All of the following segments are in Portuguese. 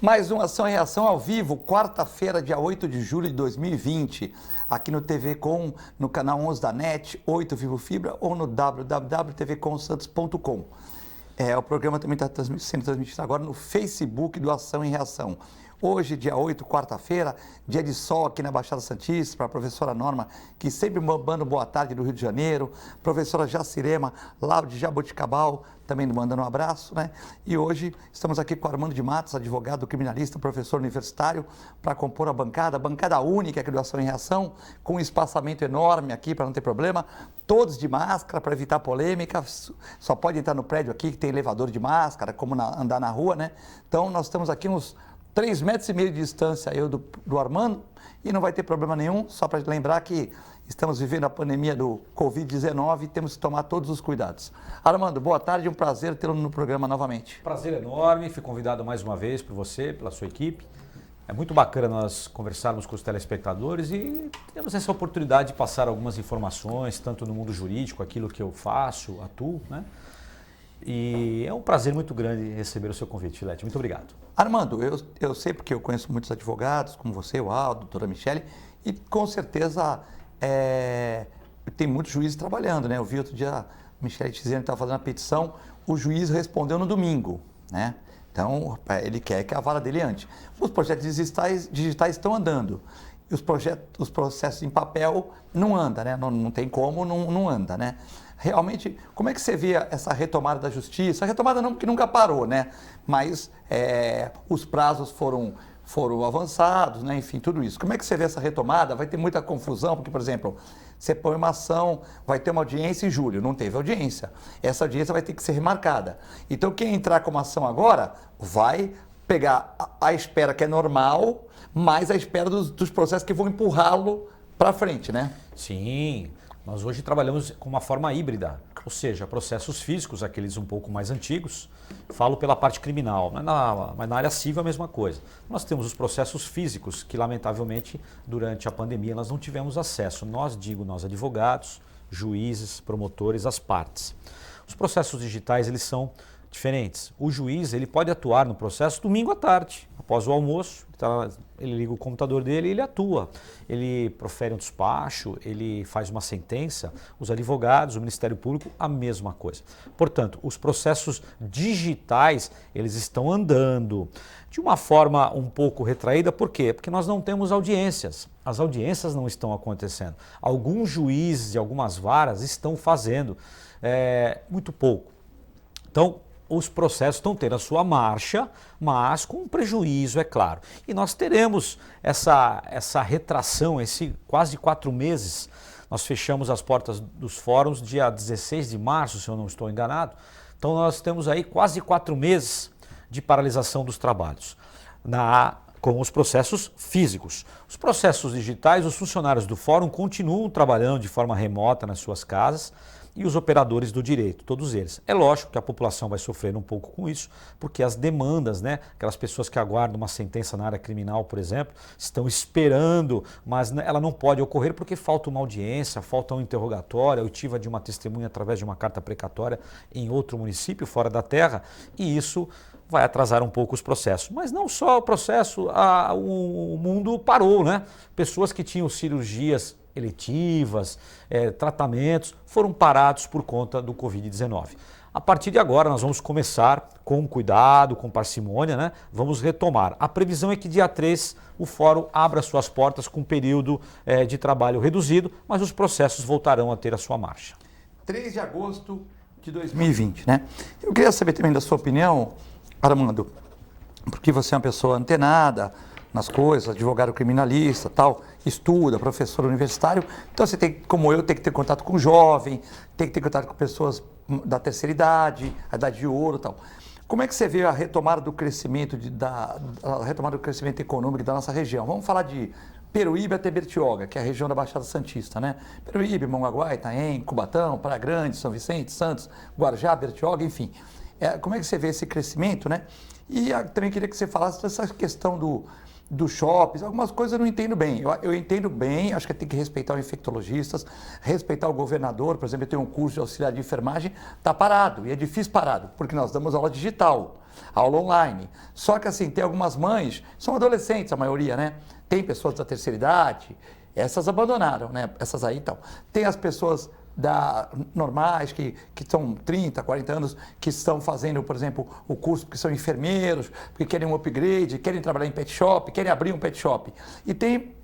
Mais uma Ação e Reação ao vivo, quarta-feira, dia 8 de julho de 2020, aqui no TV Com, no canal 11 da NET, 8 Vivo Fibra ou no www.tvcomsantos.com. O programa também está sendo transmitido agora no Facebook do Ação e Reação. Hoje, dia 8, quarta-feira, dia de sol aqui na Baixada Santista, para a professora Norma, que sempre mandando boa tarde do Rio de Janeiro, professora Jacirema, lá de Jaboticabal, também mandando um abraço, né? E hoje estamos aqui com o Armando de Matos, advogado criminalista, professor universitário, para compor a bancada única aqui do Ação e Reação, com um espaçamento enorme aqui para não ter problema, todos de máscara para evitar polêmica, só pode entrar no prédio aqui que tem elevador de máscara, como andar na rua, né? Então nós estamos aqui uns 3,5 metros de distância eu do Armando e não vai ter problema nenhum, só para lembrar que estamos vivendo a pandemia do Covid-19 e temos que tomar todos os cuidados. Armando, boa tarde, um prazer tê-lo no programa novamente. Prazer enorme, fui convidado mais uma vez por você, pela sua equipe. É muito bacana nós conversarmos com os telespectadores e temos essa oportunidade de passar algumas informações, tanto no mundo jurídico, aquilo que eu faço, atuo, né? E é um prazer muito grande receber o seu convite, Filete. Muito obrigado. Armando, eu sei porque eu conheço muitos advogados, como você, o Aldo, a doutora Michele, e com certeza tem muitos juízes trabalhando, né? Eu vi outro dia a Michele dizendo que estava fazendo a petição, o juiz respondeu no domingo, né? Então, ele quer que a vara dele ande. Os projetos digitais estão andando. E os processos em papel não andam, né? Não tem como, não anda, né? Realmente, como é que você vê essa retomada da justiça? A retomada não, que nunca parou, né? Mas os prazos foram avançados, né? Enfim, tudo isso. Como é que você vê essa retomada? Vai ter muita confusão, porque, por exemplo, você põe uma ação, vai ter uma audiência em julho, não teve audiência. Essa audiência vai ter que ser remarcada. Então, quem entrar com uma ação agora vai pegar a espera que é normal, mais a espera dos processos que vão empurrá-lo para frente, né? Sim, nós hoje trabalhamos com uma forma híbrida, ou seja, processos físicos, aqueles um pouco mais antigos, falo pela parte criminal, mas na área civil é a mesma coisa. Nós temos os processos físicos que, lamentavelmente, durante a pandemia nós não tivemos acesso. Nós advogados, juízes, promotores, as partes. Os processos digitais, eles são diferentes. O juiz, ele pode atuar no processo domingo à tarde, após o almoço, ele liga o computador dele e ele atua. Ele profere um despacho, ele faz uma sentença. Os advogados, o Ministério Público, a mesma coisa. Portanto, os processos digitais, eles estão andando de uma forma um pouco retraída. Por quê? Porque nós não temos audiências. As audiências não estão acontecendo. Alguns juízes e algumas varas estão fazendo muito pouco. Então, os processos estão tendo a sua marcha, mas com um prejuízo, é claro. E nós teremos essa retração, esse quase 4 meses. Nós fechamos as portas dos fóruns dia 16 de março, se eu não estou enganado. Então nós temos aí quase 4 meses de paralisação dos trabalhos com os processos físicos. Os processos digitais, os funcionários do fórum continuam trabalhando de forma remota nas suas casas, e os operadores do direito, todos eles. É lógico que a população vai sofrer um pouco com isso, porque as demandas, né, aquelas pessoas que aguardam uma sentença na área criminal, por exemplo, estão esperando, mas ela não pode ocorrer porque falta uma audiência, falta um interrogatório, a oitiva de uma testemunha através de uma carta precatória em outro município, fora da terra, e isso vai atrasar um pouco os processos. Mas não só o processo, o mundo parou, né? Pessoas que tinham cirurgias eletivas, tratamentos, foram parados por conta do Covid-19. A partir de agora nós vamos começar com cuidado, com parcimônia, né? Vamos retomar. A previsão é que dia 3 o fórum abra suas portas com período de trabalho reduzido, mas os processos voltarão a ter a sua marcha. 3 de agosto de 2020, né? Eu queria saber também da sua opinião, Armando, porque você é uma pessoa antenada nas coisas, advogado criminalista, tal, estuda, professor universitário, então você tem, como eu, tem que ter contato com jovem, tem que ter contato com pessoas da terceira idade, a idade de ouro, tal. Como é que você vê a retomada do crescimento econômico da nossa região? Vamos falar de Peruíbe até Bertioga, que é a região da Baixada Santista, né? Peruíbe, Mongaguá, Itaém, Cubatão, Praia Grande, São Vicente, Santos, Guarujá, Bertioga, enfim. como é que você vê esse crescimento, né? E também queria que você falasse dessa questão dos shoppings, algumas coisas eu não entendo bem. Eu entendo bem, acho que tem que respeitar os infectologistas, respeitar o governador. Por exemplo, eu tenho um curso de auxiliar de enfermagem, está parado, e é difícil parado, porque nós damos aula digital, aula online. Só que assim, tem algumas mães, são adolescentes a maioria, né? Tem pessoas da terceira idade, essas abandonaram, né? Essas aí então. Tem as pessoas normais, que são 30, 40 anos, que estão fazendo, por exemplo, o curso porque são enfermeiros, porque querem um upgrade, querem trabalhar em pet shop, querem abrir um pet shop. E tem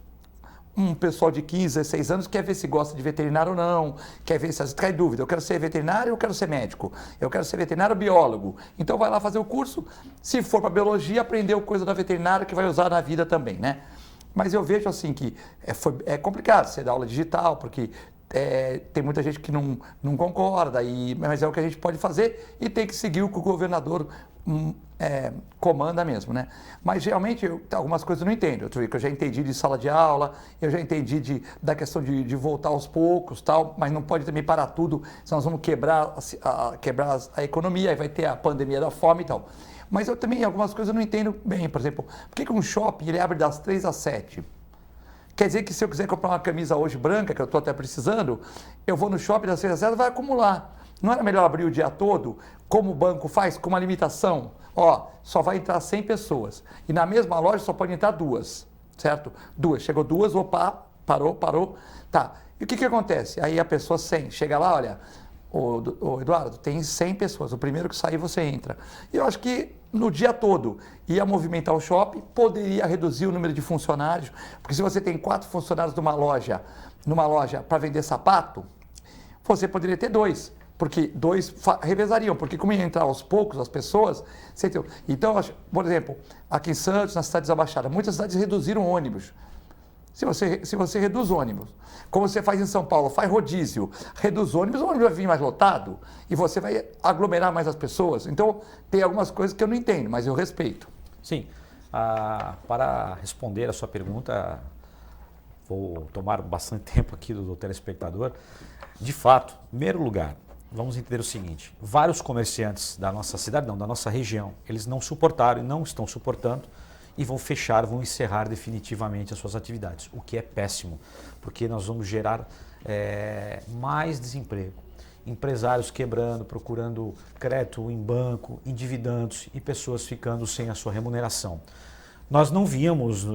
um pessoal de 15, 16 anos que quer ver se gosta de veterinário ou não, quer ver se cai dúvida, eu quero ser veterinário ou eu quero ser médico, eu quero ser veterinário ou biólogo. Então vai lá fazer o curso, se for para biologia, aprendeu coisa da veterinária que vai usar na vida também, né? Mas eu vejo assim que é complicado você dar aula digital, porque tem muita gente que não concorda, mas é o que a gente pode fazer e tem que seguir o que o governador comanda mesmo, né? Mas realmente algumas coisas eu não entendo. Eu já entendi de sala de aula, eu já entendi da questão de voltar aos poucos, tal, mas não pode também parar tudo, senão nós vamos quebrar a economia, aí vai ter a pandemia da fome e tal. Mas eu também, algumas coisas eu não entendo bem. Por exemplo, por que um shopping ele abre das 3 às 7? Quer dizer que se eu quiser comprar uma camisa hoje branca, que eu estou até precisando, eu vou no shopping das 3 às 7 e vai acumular. Não era melhor abrir o dia todo, como o banco faz, com uma limitação? Ó, só vai entrar 100 pessoas. E na mesma loja só pode entrar 2, certo? 2. Chegou 2, opa, parou. Tá. E o que acontece? Aí a pessoa 100, chega lá, olha, ô Eduardo, tem 100 pessoas, o primeiro que sair você entra. E eu acho que no dia todo ia movimentar o shopping, poderia reduzir o número de funcionários, porque se você tem 4 funcionários numa loja para vender sapato, você poderia ter 2, porque 2 revezariam, porque como ia entrar aos poucos as pessoas, então, por exemplo, aqui em Santos, na cidade da Baixada, muitas cidades reduziram ônibus. Se você reduz ônibus, como você faz em São Paulo, faz rodízio, reduz ônibus, o ônibus vai vir mais lotado e você vai aglomerar mais as pessoas. Então, tem algumas coisas que eu não entendo, mas eu respeito. Sim. Para responder a sua pergunta, vou tomar bastante tempo aqui do telespectador. De fato, em primeiro lugar, vamos entender o seguinte: vários comerciantes da nossa cidade, da nossa região, eles não suportaram e não estão suportando e vão fechar, vão encerrar definitivamente as suas atividades, o que é péssimo, porque nós vamos gerar mais desemprego. Empresários quebrando, procurando crédito em banco, endividando-se e pessoas ficando sem a sua remuneração. Nós não víamos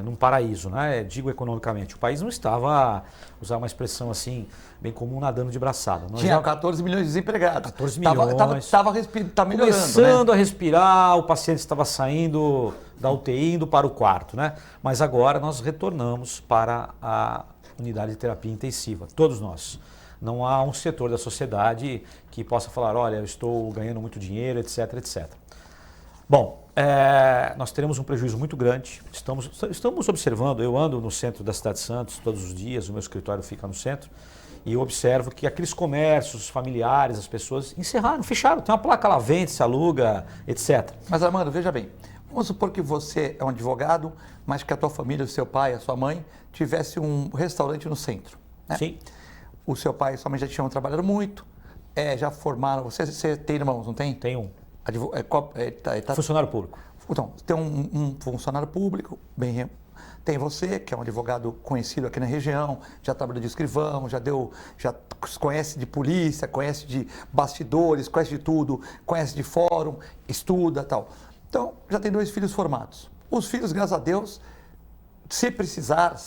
num paraíso, né? Digo economicamente, o país não estava, usar uma expressão assim, bem comum, nadando de braçada. Tinha 14 milhões de desempregados. 14 milhões. Tá melhorando, começando, né? a respirar, o paciente estava saindo da UTI, indo para o quarto, né? Mas agora nós retornamos para a unidade de terapia intensiva, todos nós. Não há um setor da sociedade que possa falar, olha, eu estou ganhando muito dinheiro, etc, etc. Bom, nós teremos um prejuízo muito grande. Estamos observando, eu ando no centro da cidade de Santos todos os dias, o meu escritório fica no centro, e eu observo que aqueles comércios familiares, as pessoas encerraram, fecharam. Tem uma placa lá, vende, se aluga, etc. Mas Armando, veja bem, vamos supor que você é um advogado, mas que a tua família, o seu pai, a sua mãe, tivesse um restaurante no centro, né? Sim. O seu pai e sua mãe já tinham trabalhado muito, já formaram, você tem irmãos, não tem? Tem um. Tá. Funcionário público. Então, tem um funcionário público, tem você, que é um advogado conhecido aqui na região, já trabalhou de escrivão, já conhece de polícia, conhece de bastidores, conhece de tudo, conhece de fórum, estuda, tal. Então, já tem 2 filhos formados. Os filhos, graças a Deus, se precisar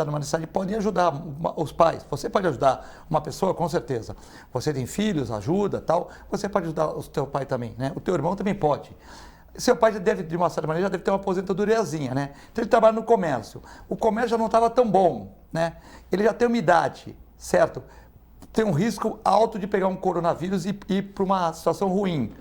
numa necessidade, podem ajudar os pais. Você pode ajudar uma pessoa, com certeza. Você tem filhos, ajuda, tal. Você pode ajudar o teu pai também, né? O teu irmão também pode. Seu pai já deve, de uma certa maneira, já deve ter uma aposentadoriazinha, né? Então ele trabalha no comércio. O comércio já não estava tão bom, né? Ele já tem uma idade, certo? Tem um risco alto de pegar um coronavírus e ir para uma situação ruim.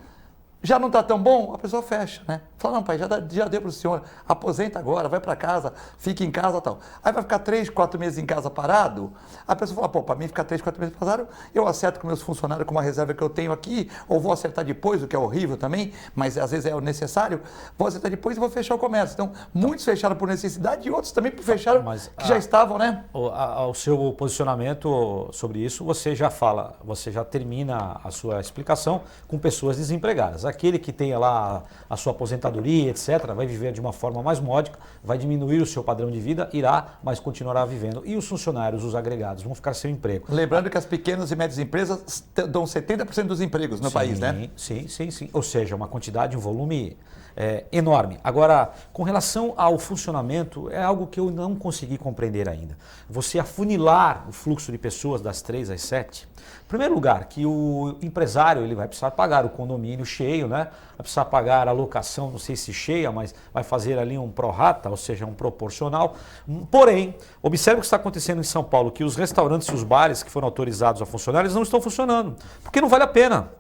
Já não está tão bom, a pessoa fecha, né? Fala, não, pai, já deu para o senhor, aposenta agora, vai para casa, fica em casa e tal. Aí vai ficar 3, 4 meses em casa parado, a pessoa fala, pô, para mim ficar 3, 4 meses parado, eu acerto com meus funcionários com uma reserva que eu tenho aqui, ou vou acertar depois, o que é horrível também, mas às vezes é o necessário, vou acertar depois e vou fechar o comércio. Então, muitos fecharam por necessidade e outros também fecharam que já estavam, né? O seu posicionamento sobre isso, você já fala, você já termina a sua explicação com pessoas desempregadas. Aquele que tenha lá a sua aposentadoria, etc., vai viver de uma forma mais módica, vai diminuir o seu padrão de vida, irá, mas continuará vivendo. E os funcionários, os agregados, vão ficar sem emprego. Lembrando que as pequenas e médias empresas dão 70% dos empregos no país, né? Sim. Ou seja, uma quantidade, um volume enorme. Agora, com relação ao funcionamento, é algo que eu não consegui compreender ainda. Você afunilar o fluxo de pessoas das 3 às 7, em primeiro lugar, que o empresário ele vai precisar pagar o condomínio cheio, né? Vai precisar pagar a locação, não sei se cheia, mas vai fazer ali um prorata, ou seja, um proporcional. Porém, observe o que está acontecendo em São Paulo, que os restaurantes e os bares que foram autorizados a funcionar, eles não estão funcionando, porque não vale a pena,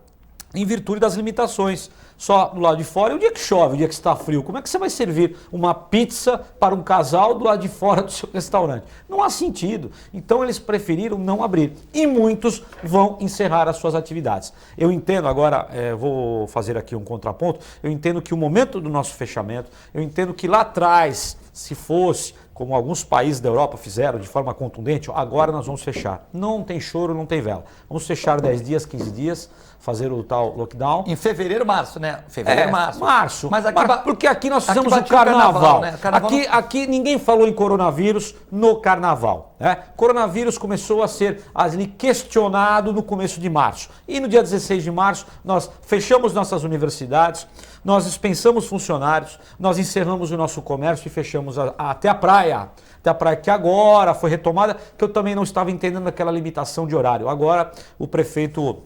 em virtude das limitações. Só do lado de fora, e o dia que chove, o dia que está frio, como é que você vai servir uma pizza para um casal do lado de fora do seu restaurante? Não há sentido. Então eles preferiram não abrir. E muitos vão encerrar as suas atividades. Eu entendo agora, vou fazer aqui um contraponto, eu entendo que o momento do nosso fechamento, eu entendo que lá atrás, se fosse, como alguns países da Europa fizeram de forma contundente, agora nós vamos fechar. Não tem choro, não tem vela. Vamos fechar 10 dias, 15 dias, fazer o tal lockdown. Em fevereiro, março, né? Fevereiro, março. Mas aqui, porque aqui nós fizemos o carnaval. Né? Carnaval aqui ninguém falou em coronavírus no carnaval. Né? Coronavírus começou a ser ali questionado no começo de março. E no dia 16 de março nós fechamos nossas universidades, nós dispensamos funcionários, nós encerramos o nosso comércio e fechamos até a praia. Até a praia que agora foi retomada, que eu também não estava entendendo aquela limitação de horário. Agora o prefeito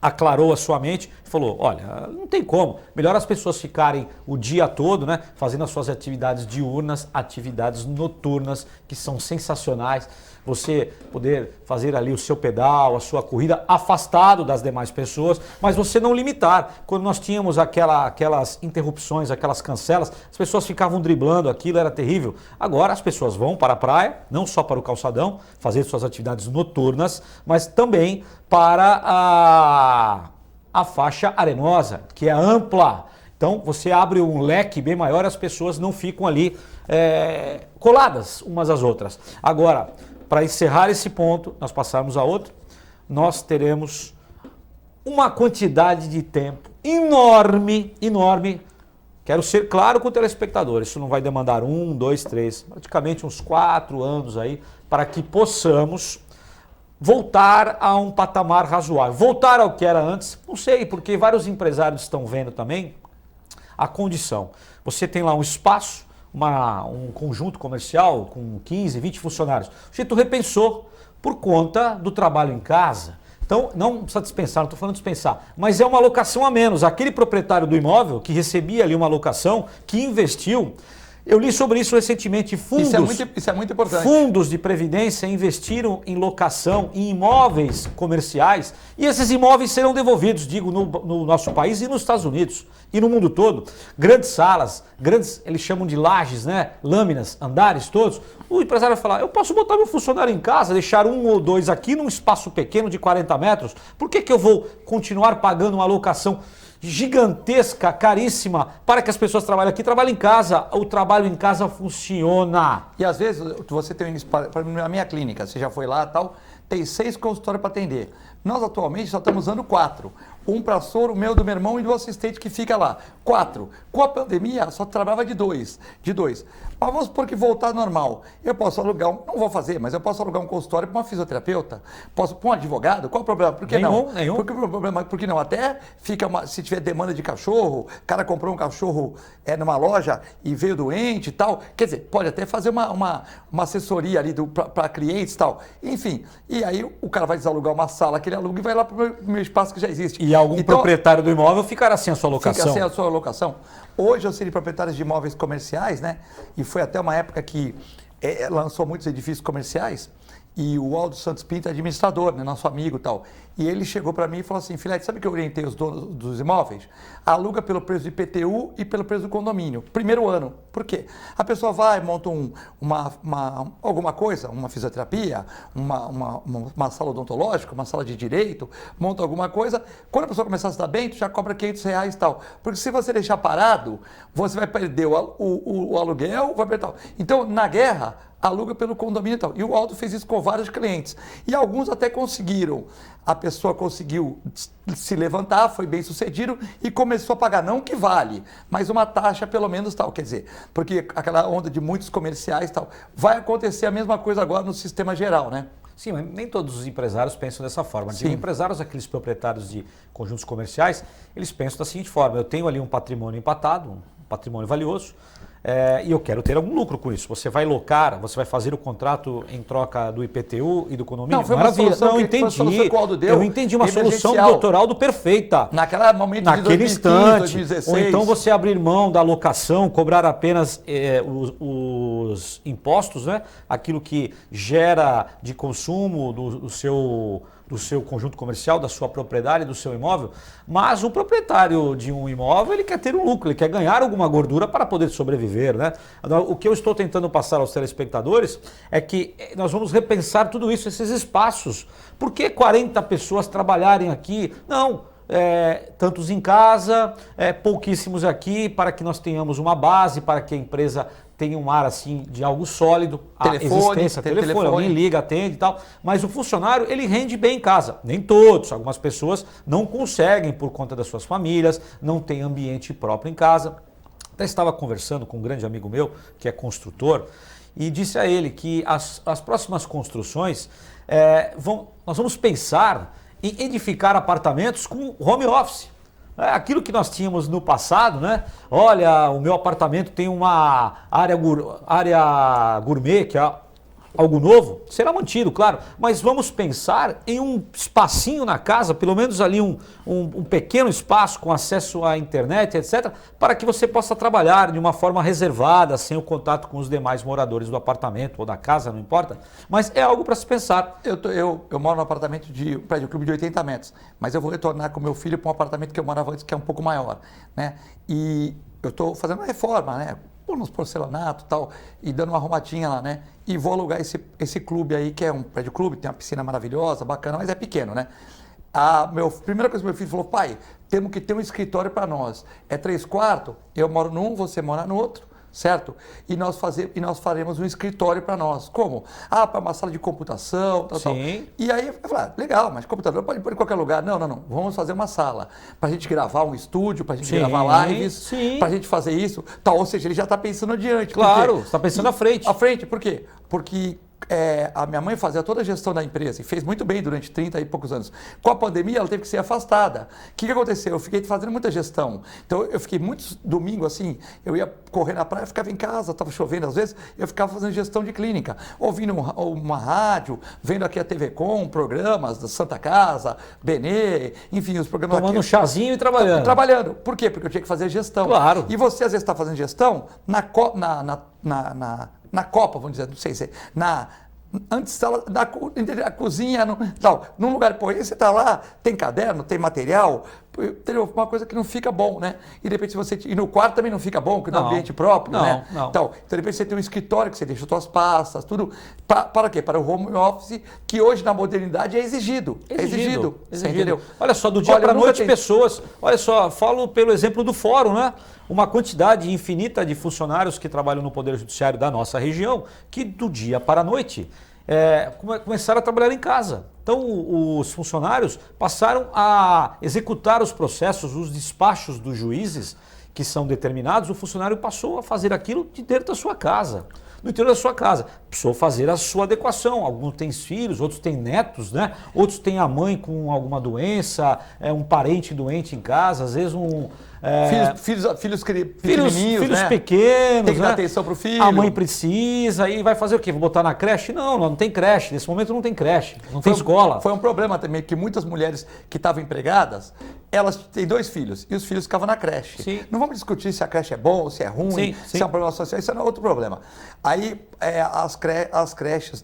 aclarou a sua mente e falou, olha, não tem como, melhor as pessoas ficarem o dia todo, né, fazendo as suas atividades diurnas, atividades noturnas, que são sensacionais, você poder fazer ali o seu pedal, a sua corrida afastado das demais pessoas, mas você não limitar. Quando nós tínhamos aquelas interrupções, aquelas cancelas, as pessoas ficavam driblando aquilo, era terrível. Agora as pessoas vão para a praia, não só para o calçadão, fazer suas atividades noturnas, mas também para a faixa arenosa, que é ampla. Então você abre um leque bem maior, as pessoas não ficam ali coladas umas às outras. Agora, para encerrar esse ponto, nós passarmos a outro, nós teremos uma quantidade de tempo enorme. Quero ser claro com o telespectador, isso não vai demandar 1, 2, 3, praticamente uns 4 anos aí, para que possamos voltar a um patamar razoável. Voltar ao que era antes, não sei, porque vários empresários estão vendo também a condição. Você tem lá um espaço, um conjunto comercial com 15, 20 funcionários. O jeito repensou por conta do trabalho em casa. Então, não precisa dispensar, não estou falando dispensar, mas é uma alocação a menos. Aquele proprietário do imóvel que recebia ali uma alocação, que investiu, eu li sobre isso recentemente, fundos, isso é muito importante. Fundos de previdência investiram em locação, em imóveis comerciais, e esses imóveis serão devolvidos, digo, no nosso país e nos Estados Unidos, e no mundo todo. Grandes salas, eles chamam de lajes, né? Lâminas, andares todos. O empresário vai falar, eu posso botar meu funcionário em casa, deixar 1 ou 2 aqui num espaço pequeno de 40 metros, por que eu vou continuar pagando uma locação gigantesca, caríssima, para que as pessoas trabalhem aqui, trabalhem em casa? O trabalho em casa funciona. E às vezes você tem a minha clínica, você já foi lá e tal, tem 6 consultórios para atender. Nós atualmente só estamos usando 4. Um para soro, o meu, do meu irmão e do assistente que fica lá. 4. Com a pandemia, só trabalhava de 2. Mas vamos supor que voltar normal. Eu posso alugar, não vou fazer, mas eu posso alugar um consultório para uma fisioterapeuta? Posso para um advogado? Qual o problema? Por que não? Nenhum. Por que não? Até fica, se tiver demanda de cachorro, o cara comprou um cachorro numa loja e veio doente e tal. Quer dizer, pode até fazer uma assessoria ali para clientes e tal. Enfim, e aí o cara vai desalugar uma sala que ele aluga e vai lá para o meu espaço que já existe. E algum proprietário do imóvel ficará sem a sua locação. Fica sem a sua locação. Hoje eu sei de proprietários de imóveis comerciais, né? E foi até uma época que lançou muitos edifícios comerciais E o Aldo Santos Pinto é administrador, né, nosso amigo e tal. E ele chegou para mim e falou assim, Filete, sabe que eu orientei os donos dos imóveis? Aluga pelo preço do IPTU e pelo preço do condomínio. Primeiro ano. Por quê? A pessoa vai, monta alguma coisa, uma fisioterapia, uma sala odontológica, uma sala de direito, monta alguma coisa. Quando a pessoa começar a se dar bem, tu já cobra R$500 e tal. Porque se você deixar parado, você vai perder o aluguel, vai perder tal. Então, na guerra, aluga pelo condomínio e tal. E o Aldo fez isso com vários clientes. E alguns até conseguiram. A pessoa conseguiu se levantar, foi bem sucedido e começou a pagar, não que vale, mas uma taxa pelo menos tal. Quer dizer, porque aquela onda de muitos comerciais tal, vai acontecer a mesma coisa agora no sistema geral, né? Sim, mas nem todos os empresários pensam dessa forma. Os Sim. empresários, aqueles proprietários de conjuntos comerciais, eles pensam da seguinte forma: eu tenho ali um patrimônio empatado, um patrimônio valioso, e eu quero ter algum lucro com isso. Você vai locar, você vai fazer o contrato em troca do IPTU e do condomínio? Não, foi uma maravilha. solução Não, que entendi. o Aldo deu, Eu entendi uma solução do emergencial. Dr. Aldo perfeita. Naquele momento de Naquele 2015, instante. 2016. Ou então você abrir mão da locação, cobrar apenas os impostos, né? Aquilo que gera de consumo do seu conjunto comercial, da sua propriedade, do seu imóvel. Mas o proprietário de um imóvel, ele quer ter um lucro, ele quer ganhar alguma gordura para poder sobreviver, né? O que eu estou tentando passar aos telespectadores é que nós vamos repensar tudo isso, esses espaços. Por que 40 pessoas trabalharem aqui? Não. Tantos em casa, pouquíssimos aqui, para que nós tenhamos uma base, para que a empresa tenha um ar assim de algo sólido, telefone, alguém liga, atende e tal, mas o funcionário ele rende bem em casa, nem todos, algumas pessoas não conseguem por conta das suas famílias, não tem ambiente próprio em casa. Até estava conversando com um grande amigo meu, que é construtor, e disse a ele que as próximas construções, nós vamos pensar em edificar apartamentos com home office. Aquilo que nós tínhamos no passado, né? Olha, o meu apartamento tem uma área gourmet, que é algo novo, será mantido, claro, mas vamos pensar em um espacinho na casa, pelo menos ali um pequeno espaço com acesso à internet, etc., para que você possa trabalhar de uma forma reservada, sem o contato com os demais moradores do apartamento ou da casa, não importa, mas é algo para se pensar. Eu moro num apartamento de um prédio clube de 80 metros, mas eu vou retornar com meu filho para um apartamento que eu morava antes, que é um pouco maior, né? E eu estou fazendo uma reforma, né? Pôr uns porcelanato e tal, e dando uma arrumadinha lá, né? E vou alugar esse clube aí, que é um prédio clube, tem uma piscina maravilhosa, bacana, mas é pequeno, né? Primeira coisa que meu filho falou, pai, temos que ter um escritório para nós. É 3 quartos, eu moro num, você mora no outro, certo? E nós faremos um escritório para nós. Como? Para uma sala de computação, tal. E aí eu falei, legal, mas computador pode pôr em qualquer lugar. Não. Vamos fazer uma sala para a gente gravar um estúdio, para a gente gravar lives, para a gente fazer isso. Tal. Ou seja, ele já está pensando adiante. Claro, está pensando à frente. À frente, por quê? Porque a minha mãe fazia toda a gestão da empresa e fez muito bem durante 30 e poucos anos. Com a pandemia, ela teve que ser afastada. O que aconteceu? Eu fiquei fazendo muita gestão. Então, eu fiquei muitos domingos assim, eu ia correr na praia, ficava em casa, estava chovendo às vezes, eu ficava fazendo gestão de clínica, ouvindo uma rádio, vendo aqui a TV Com, programas da Santa Casa, Benê, enfim, os programas. Tomando um chazinho e trabalhando. Trabalhando. Por quê? Porque eu tinha que fazer gestão. Claro. E você, às vezes, está fazendo gestão na Copa, vamos dizer, não sei se antes na cozinha, num lugar, pô, aí você está lá, tem caderno, tem material, entendeu? Uma coisa que não fica bom, né? E de repente e no quarto também não fica bom, que no ambiente próprio, né? Não. Então, de repente você tem um escritório que você deixa suas pastas, tudo, para quê? Para o home office, que hoje na modernidade é exigido. Você entendeu? Olha só, do dia para a noite pessoas, olha só, falo pelo exemplo do fórum, né? Uma quantidade infinita de funcionários que trabalham no Poder Judiciário da nossa região, que do dia para a noite começaram a trabalhar em casa. Então, os funcionários passaram a executar os processos, os despachos dos juízes que são determinados, o funcionário passou a fazer aquilo de dentro da sua casa, no interior da sua casa. Precisou fazer a sua adequação. Alguns têm filhos, outros têm netos, né? Outros têm a mãe com alguma doença, um parente doente em casa, às vezes filhos pequenininhos, filhos né? pequenos, tem que dar né? atenção para o filho. A mãe precisa e vai fazer o quê? Vou botar na creche? Não tem creche. Nesse momento não tem creche, não tem escola. Foi um problema também que muitas mulheres que estavam empregadas, elas têm 2 filhos e os filhos ficavam na creche. Sim. Não vamos discutir se a creche é boa ou se é ruim, Sim, se sim. é um problema social, isso é outro problema. Aí as creches,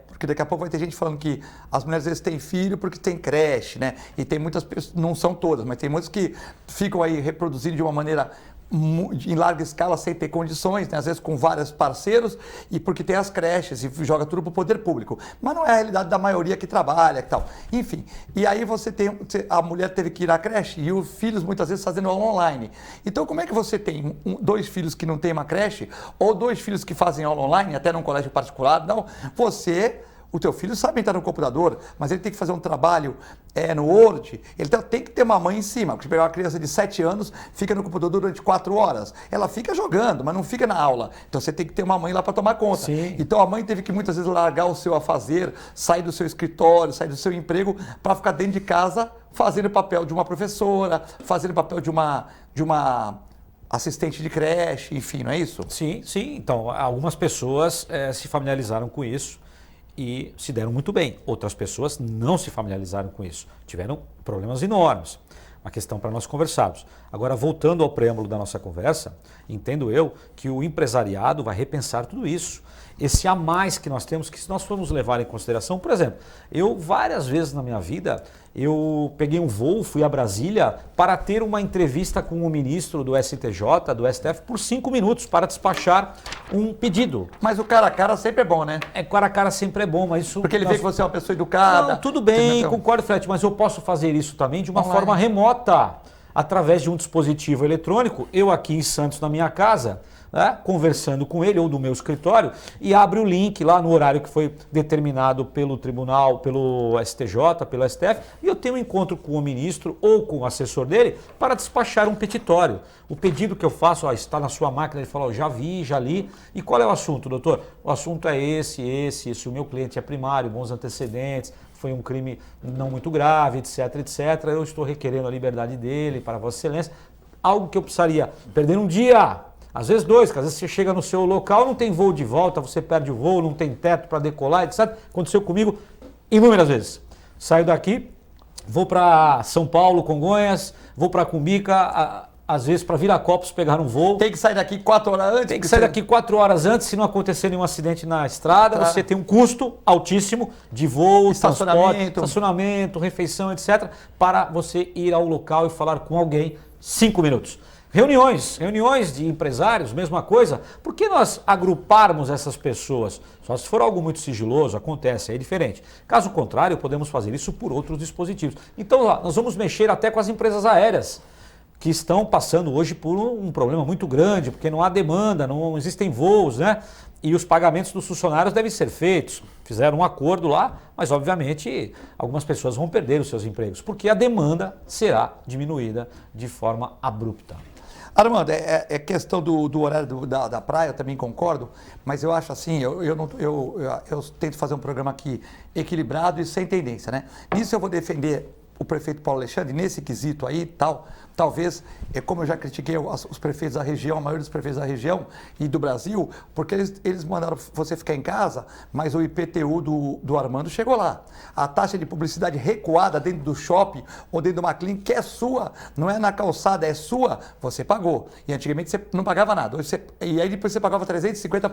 porque daqui a pouco vai ter gente falando que as mulheres às vezes têm filho porque tem creche, né? E tem muitas pessoas, não são todas, mas tem muitas que ficam aí reproduzindo de uma maneira em larga escala sem ter condições, né? Às vezes com vários parceiros e porque tem as creches e joga tudo para o poder público. Mas não é a realidade da maioria que trabalha e tal. Enfim, e aí a mulher teve que ir à creche e os filhos muitas vezes fazendo aula online. Então como é que você tem 2 filhos que não tem uma creche ou 2 filhos que fazem aula online, até num colégio particular? Não, o teu filho sabe entrar no computador, mas ele tem que fazer um trabalho no Word, ele tem que ter uma mãe em cima, porque pegar uma criança de 7 anos, fica no computador durante 4 horas, ela fica jogando, mas não fica na aula, então você tem que ter uma mãe lá para tomar conta. Sim. Então a mãe teve que muitas vezes largar o seu afazer, sair do seu escritório, sair do seu emprego, para ficar dentro de casa, fazendo o papel de uma professora, fazendo o papel de uma assistente de creche, enfim, não é isso? Sim, sim. Então, algumas pessoas se familiarizaram com isso e se deram muito bem. Outras pessoas não se familiarizaram com isso. Tiveram problemas enormes. Uma questão para nós conversarmos. Agora, voltando ao preâmbulo da nossa conversa, entendo eu que o empresariado vai repensar tudo isso. Esse a mais que nós temos, que se nós formos levar em consideração, por exemplo, eu várias vezes na minha vida, eu peguei um voo, fui a Brasília para ter uma entrevista com o ministro do STJ, do STF, por 5 minutos para despachar um pedido. Mas o cara a cara sempre é bom, né? Cara a cara sempre é bom, mas isso... Porque ele vê que você é uma pessoa educada. Não, tudo bem, então, concordo, Fred, mas eu posso fazer isso também de uma online, forma remota, através de um dispositivo eletrônico, eu aqui em Santos, na minha casa, né, conversando com ele ou do meu escritório, e abre o link lá no horário que foi determinado pelo tribunal, pelo STJ, pelo STF, e eu tenho um encontro com o ministro ou com o assessor dele para despachar um petitório. O pedido que eu faço, está na sua máquina, ele fala, já vi, já li. E qual é o assunto, doutor? O assunto é esse. O meu cliente é primário, bons antecedentes, foi um crime não muito grave, etc, etc. Eu estou requerendo a liberdade dele para Vossa Excelência. Algo que eu precisaria perder um dia, às vezes 2, porque às vezes você chega no seu local, não tem voo de volta, você perde o voo, não tem teto para decolar, etc. Aconteceu comigo inúmeras vezes. Saio daqui, vou para São Paulo, Congonhas, vou para Cumbica, às vezes para Viracopos pegar um voo. Tem que sair daqui 4 horas antes? Tem que sair daqui 4 horas antes, se não acontecer nenhum acidente na estrada, você tem um custo altíssimo de voo, transporte, estacionamento, refeição, etc. para você ir ao local e falar com alguém 5 minutos. Reuniões de empresários, mesma coisa. Por que nós agruparmos essas pessoas? Só se for algo muito sigiloso, acontece, é diferente. Caso contrário, podemos fazer isso por outros dispositivos. Então, nós vamos mexer até com as empresas aéreas, que estão passando hoje por um problema muito grande, porque não há demanda, não existem voos, né? E os pagamentos dos funcionários devem ser feitos. Fizeram um acordo lá, mas obviamente algumas pessoas vão perder os seus empregos, porque a demanda será diminuída de forma abrupta. Armando, é questão do horário da praia, eu também concordo, mas eu acho assim, eu tento fazer um programa aqui equilibrado e sem tendência, né? Nisso eu vou defender o prefeito Paulo Alexandre, nesse quesito aí, talvez, como eu já critiquei os prefeitos da região, a maioria dos prefeitos da região e do Brasil, porque eles mandaram você ficar em casa, mas o IPTU do Armando chegou lá. A taxa de publicidade recuada dentro do shopping ou dentro de uma clínica que é sua, não é na calçada, é sua, você pagou. E antigamente você não pagava nada. E aí depois você pagava 350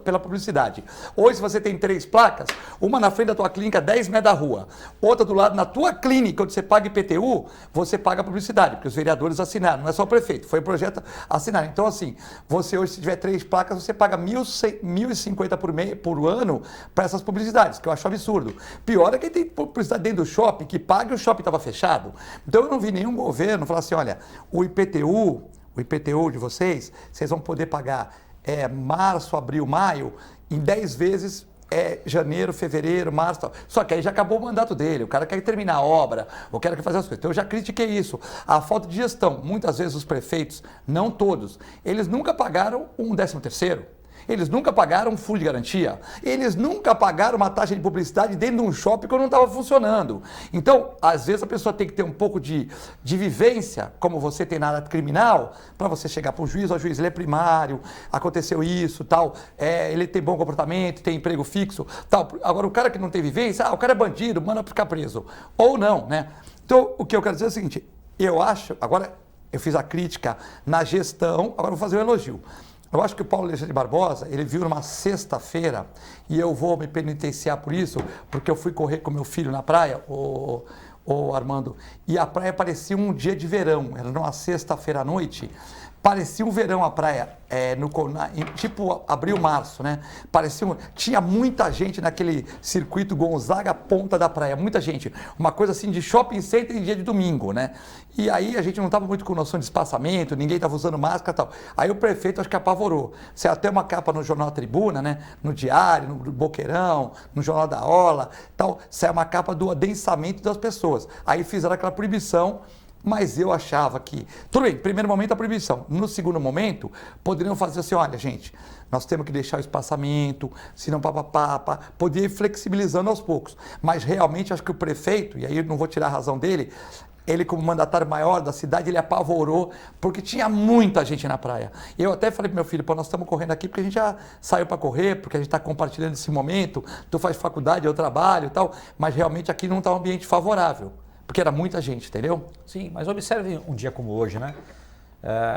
pela publicidade. Hoje, se você tem 3 placas, uma na frente da tua clínica, 10 metros da rua, outra do lado na tua clínica, onde você paga IPTU, você paga a publicidade, porque os vereadores assinaram, não é só o prefeito, foi o projeto assinar. Então, assim, você hoje, se tiver 3 placas, você paga 1.050 por ano para essas publicidades, que eu acho absurdo. Pior é quem tem publicidade dentro do shopping, que paga e o shopping estava fechado. Então, eu não vi nenhum governo falar assim, olha, o IPTU de vocês vão poder pagar março, abril, maio, em 10 vezes janeiro, fevereiro, março, tal. Só que aí já acabou o mandato dele, o cara quer terminar a obra, o cara quer fazer as coisas. Então eu já critiquei isso. A falta de gestão, muitas vezes os prefeitos, não todos, eles nunca pagaram um 13º. Eles nunca pagaram um fundo de garantia. Eles nunca pagaram uma taxa de publicidade dentro de um shopping que não estava funcionando. Então, às vezes a pessoa tem que ter um pouco de vivência, como você tem na área criminal, para você chegar para o juiz, juiz, ele é primário, aconteceu isso, tal, ele tem bom comportamento, tem emprego fixo, tal. Agora, o cara que não tem vivência, o cara é bandido, manda ficar preso. Ou não, né? Então, o que eu quero dizer é o seguinte, Eu acho, agora eu fiz a crítica na gestão, agora eu vou fazer um elogio. Eu acho que o Paulo Alexandre Barbosa, ele viu numa sexta-feira, e eu vou me penitenciar por isso, porque eu fui correr com meu filho na praia, o Armando, e a praia parecia um dia de verão, era numa sexta-feira à noite, parecia um verão a praia, tipo abril, março, né? Tinha muita gente naquele circuito Gonzaga, ponta da praia, muita gente. Uma coisa assim de shopping center em dia de domingo, né? E aí a gente não estava muito com noção de espaçamento, ninguém estava usando máscara e tal. Aí o prefeito acho que apavorou. Saiu até uma capa no Jornal Tribuna, né? No Diário, no Boqueirão, no Jornal da Ola, tal. Saiu uma capa do adensamento das pessoas. Aí fizeram aquela proibição. Mas eu achava que, tudo bem, primeiro momento a proibição, no segundo momento poderiam fazer assim, olha gente, nós temos que deixar o espaçamento, senão papapá, podia ir flexibilizando aos poucos, mas realmente acho que o prefeito, e aí eu não vou tirar a razão dele, ele como mandatário maior da cidade, ele apavorou, porque tinha muita gente na praia. Eu até falei pro meu filho, pô, nós estamos correndo aqui porque a gente já saiu para correr, porque a gente está compartilhando esse momento, tu faz faculdade, eu trabalho e tal, mas realmente aqui não está um ambiente favorável. Porque era muita gente, entendeu? Sim, mas observe um dia como hoje, né?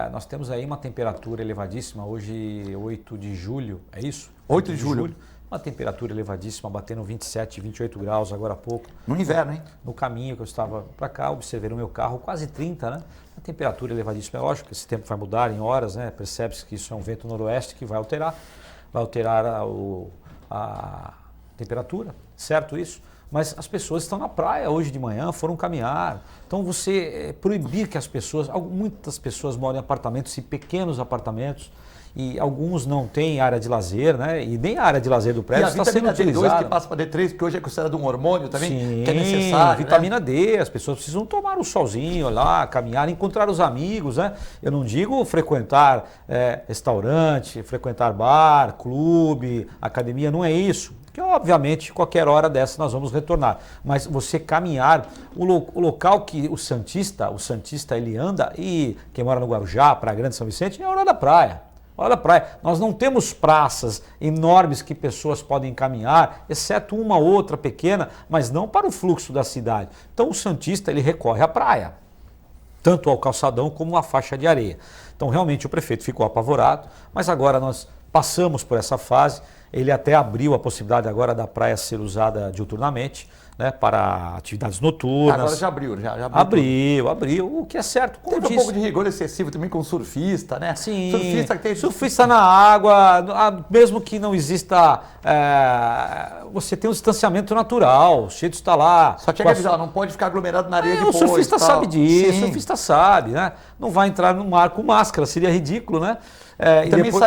Nós temos aí uma temperatura elevadíssima, hoje 8 de julho, é isso? 8 de julho. Uma temperatura elevadíssima, batendo 27, 28 graus agora há pouco. No inverno, hein? No caminho que eu estava para cá, observei no meu carro quase 30, né? A temperatura elevadíssima, é lógico que esse tempo vai mudar em horas, né? Percebe-se que isso é um vento noroeste que vai alterar a temperatura, certo isso? Mas as pessoas estão na praia hoje de manhã, foram caminhar. Então você proibir que as pessoas, muitas pessoas moram em apartamentos e pequenos apartamentos, e alguns não têm área de lazer, né? E nem a área de lazer do prédio está sendo utilizada. D2 que passa para D3, que hoje é considerado um hormônio também, sim, que é necessário. Vitamina D, as pessoas precisam tomar um solzinho lá, caminhar, encontrar os amigos, né? Eu não digo frequentar restaurante, frequentar bar, clube, academia, não é isso. Que obviamente qualquer hora dessa nós vamos retornar, mas você caminhar, o local que o Santista ele anda, e quem mora no Guarujá, Praia Grande, São Vicente, é a hora da praia. Hora da praia. Nós não temos praças enormes que pessoas podem caminhar, exceto uma outra pequena, mas não para o fluxo da cidade. Então o Santista ele recorre à praia, tanto ao calçadão como à faixa de areia. Então realmente o prefeito ficou apavorado, mas agora nós passamos por essa fase. Ele até abriu a possibilidade agora da praia ser usada diuturnamente, né, para atividades noturnas. Agora já abriu. Abriu, o que é certo. Como teve um pouco de rigor excessivo também com o surfista, né? Sim, surfista na água, mesmo que não exista, você tem um distanciamento natural, o cheiro está lá. Só tinha que avisar, não pode ficar aglomerado na areia depois. O surfista sabe disso, o surfista sabe, né? Não vai entrar no mar com máscara, seria ridículo, né? E também depois...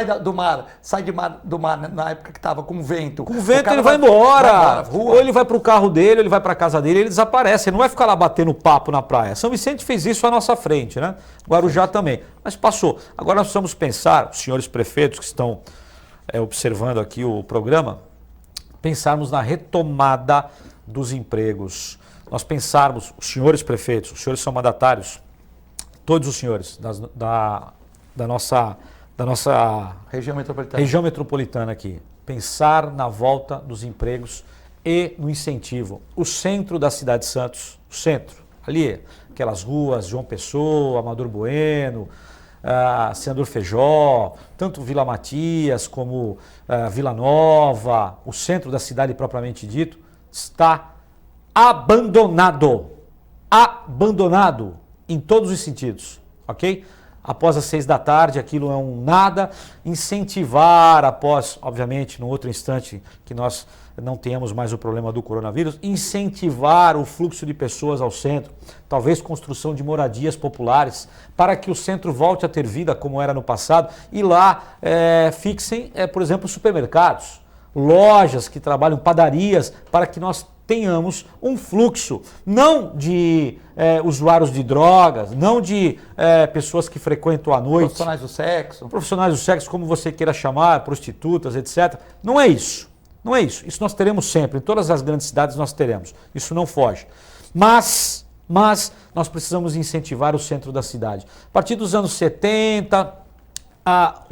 sai do mar na época que estava com vento. Com vento ele vai embora. Ou ele vai para o carro dele, ou ele vai para a casa dele, ele desaparece. Ele não vai ficar lá batendo papo na praia. São Vicente fez isso à nossa frente, né? Guarujá também. Mas passou. Agora nós precisamos pensar, os senhores prefeitos que estão observando aqui o programa, pensarmos na retomada dos empregos. Nós pensarmos, os senhores prefeitos, os senhores são mandatários, todos os senhores da nossa região metropolitana aqui, pensar na volta dos empregos e no incentivo. O centro da cidade de Santos, o centro, ali, aquelas ruas, João Pessoa, Amador Bueno, Senador Feijó, tanto Vila Matias como Vila Nova, o centro da cidade propriamente dito, está abandonado em todos os sentidos, ok? Após as 6 da tarde, aquilo é um nada. Incentivar após, obviamente, no outro instante que nós não tenhamos mais o problema do coronavírus, incentivar o fluxo de pessoas ao centro, talvez construção de moradias populares, para que o centro volte a ter vida como era no passado, e lá fixem, por exemplo, supermercados, lojas que trabalham, padarias, para que nós tenhamos um fluxo, não de usuários de drogas, não de pessoas que frequentam à noite. Profissionais do sexo. Profissionais do sexo, como você queira chamar, prostitutas, etc. Não é isso. Não é isso. Isso nós teremos sempre. Em todas as grandes cidades nós teremos. Isso não foge. Mas nós precisamos incentivar o centro da cidade. A partir dos anos 70,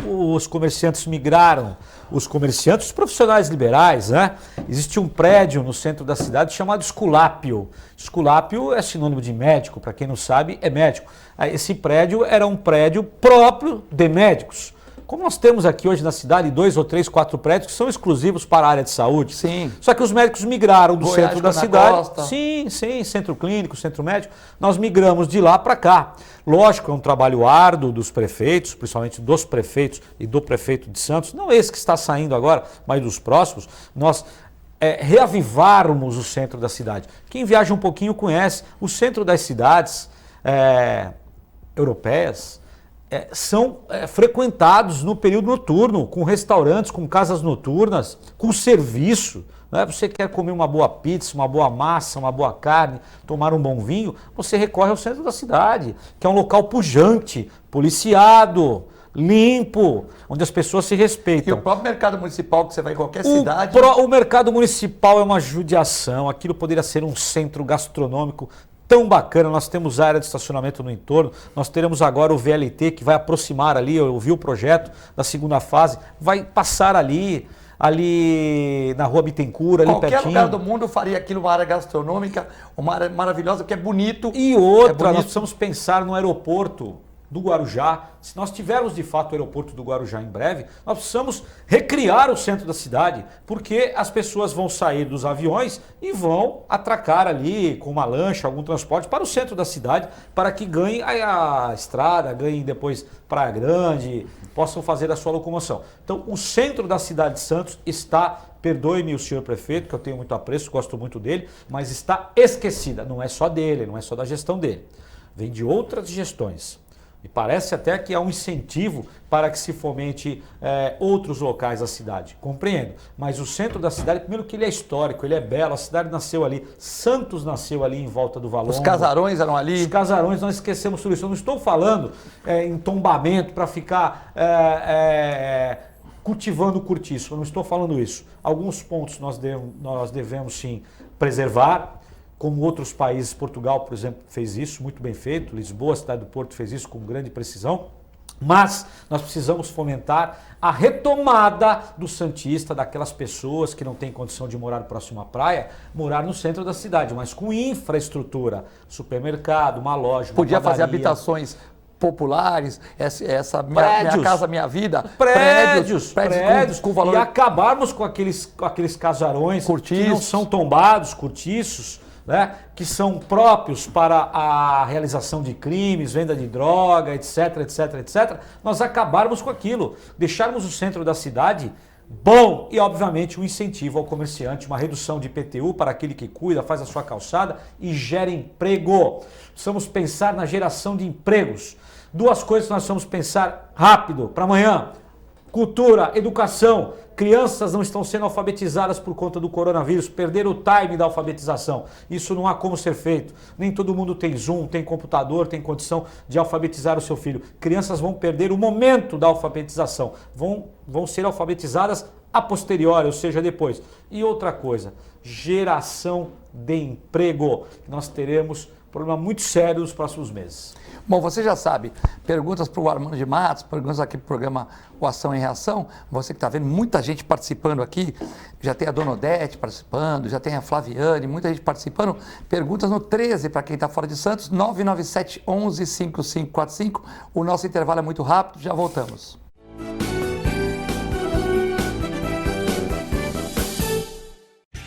os comerciantes migraram, os comerciantes, os profissionais liberais, né? Existe um prédio no centro da cidade chamado Esculápio. Esculápio é sinônimo de médico, para quem não sabe, é médico. Esse prédio era um prédio próprio de médicos. Como nós temos aqui hoje na cidade 2 ou 3, 4 prédios que são exclusivos para a área de saúde. Sim. Só que os médicos migraram do Goiás, centro da na cidade. costa. Sim, centro clínico, centro médico. Nós migramos de lá para cá. Lógico, é um trabalho árduo dos prefeitos, principalmente dos prefeitos e do prefeito de Santos, não esse que está saindo agora, mas dos próximos, nós reavivarmos o centro da cidade. Quem viaja um pouquinho conhece o centro das cidades europeias. São frequentados no período noturno, com restaurantes, com casas noturnas, com serviço. Né? Você quer comer uma boa pizza, uma boa massa, uma boa carne, tomar um bom vinho, você recorre ao centro da cidade, que é um local pujante, policiado, limpo, onde as pessoas se respeitam. E o próprio mercado municipal, que você vai em qualquer cidade... O mercado municipal é uma judiação, aquilo poderia ser um centro gastronômico tão bacana, nós temos área de estacionamento no entorno, nós teremos agora o VLT que vai aproximar ali, eu vi o projeto da segunda fase, vai passar ali na Rua Bittencourt, ali Qualquer pertinho. lugar do mundo faria aquilo uma área gastronômica, uma área maravilhosa, que é bonito. E outra, bonito. nós precisamos pensar no aeroporto do Guarujá. Se nós tivermos de fato o aeroporto do Guarujá em breve, nós precisamos recriar o centro da cidade, porque as pessoas vão sair dos aviões e vão atracar ali com uma lancha, algum transporte para o centro da cidade, para que ganhem a estrada, ganhem depois Praia Grande, possam fazer a sua locomoção. Então, o centro da cidade de Santos está, perdoe-me o senhor prefeito, que eu tenho muito apreço, gosto muito dele, mas está esquecida. Não é só dele, não é só da gestão dele. Vem de outras gestões. E parece até que há um incentivo para que se fomente outros locais da cidade. Compreendo. Mas o centro da cidade, primeiro que ele é histórico, ele é belo, a cidade nasceu ali, Santos nasceu ali em volta do Valongo. Os casarões eram ali. Os casarões, nós esquecemos tudo isso. Eu não estou falando em tombamento para ficar cultivando cortiço, eu não estou falando isso. Alguns pontos nós devemos sim preservar, como outros países, Portugal, por exemplo, fez isso, muito bem feito, Lisboa, a cidade do Porto, fez isso com grande precisão, mas nós precisamos fomentar a retomada do santista, daquelas pessoas que não têm condição de morar próximo à praia, morar no centro da cidade, mas com infraestrutura, supermercado, uma loja, uma Podia fazer padaria. Habitações populares, essa minha casa, minha vida, prédios com valor... E acabarmos com aqueles casarões cortiços, que não são tombados, cortiços, né, que são próprios para a realização de crimes, venda de droga, etc, etc, etc. Nós acabarmos com aquilo, deixarmos o centro da cidade bom e, obviamente, um incentivo ao comerciante, uma redução de IPTU para aquele que cuida, faz a sua calçada e gera emprego. Precisamos pensar na geração de empregos. Duas coisas que nós precisamos pensar rápido para amanhã. Cultura, educação. Crianças não estão sendo alfabetizadas por conta do coronavírus, perderam o time da alfabetização. Isso não há como ser feito. Nem todo mundo tem Zoom, tem computador, tem condição de alfabetizar o seu filho. Crianças vão perder o momento da alfabetização. Vão ser alfabetizadas a posteriori, ou seja, depois. E outra coisa, geração de emprego. Nós teremos um problema muito sério nos próximos meses. Bom, você já sabe, perguntas para o Armando de Matos, perguntas aqui para o programa O Ação em Reação. Você que está vendo muita gente participando aqui, já tem a Dona Odete participando, já tem a Flaviane, muita gente participando. Perguntas no 13 para quem está fora de Santos, 997 11 5545. O nosso intervalo é muito rápido, já voltamos.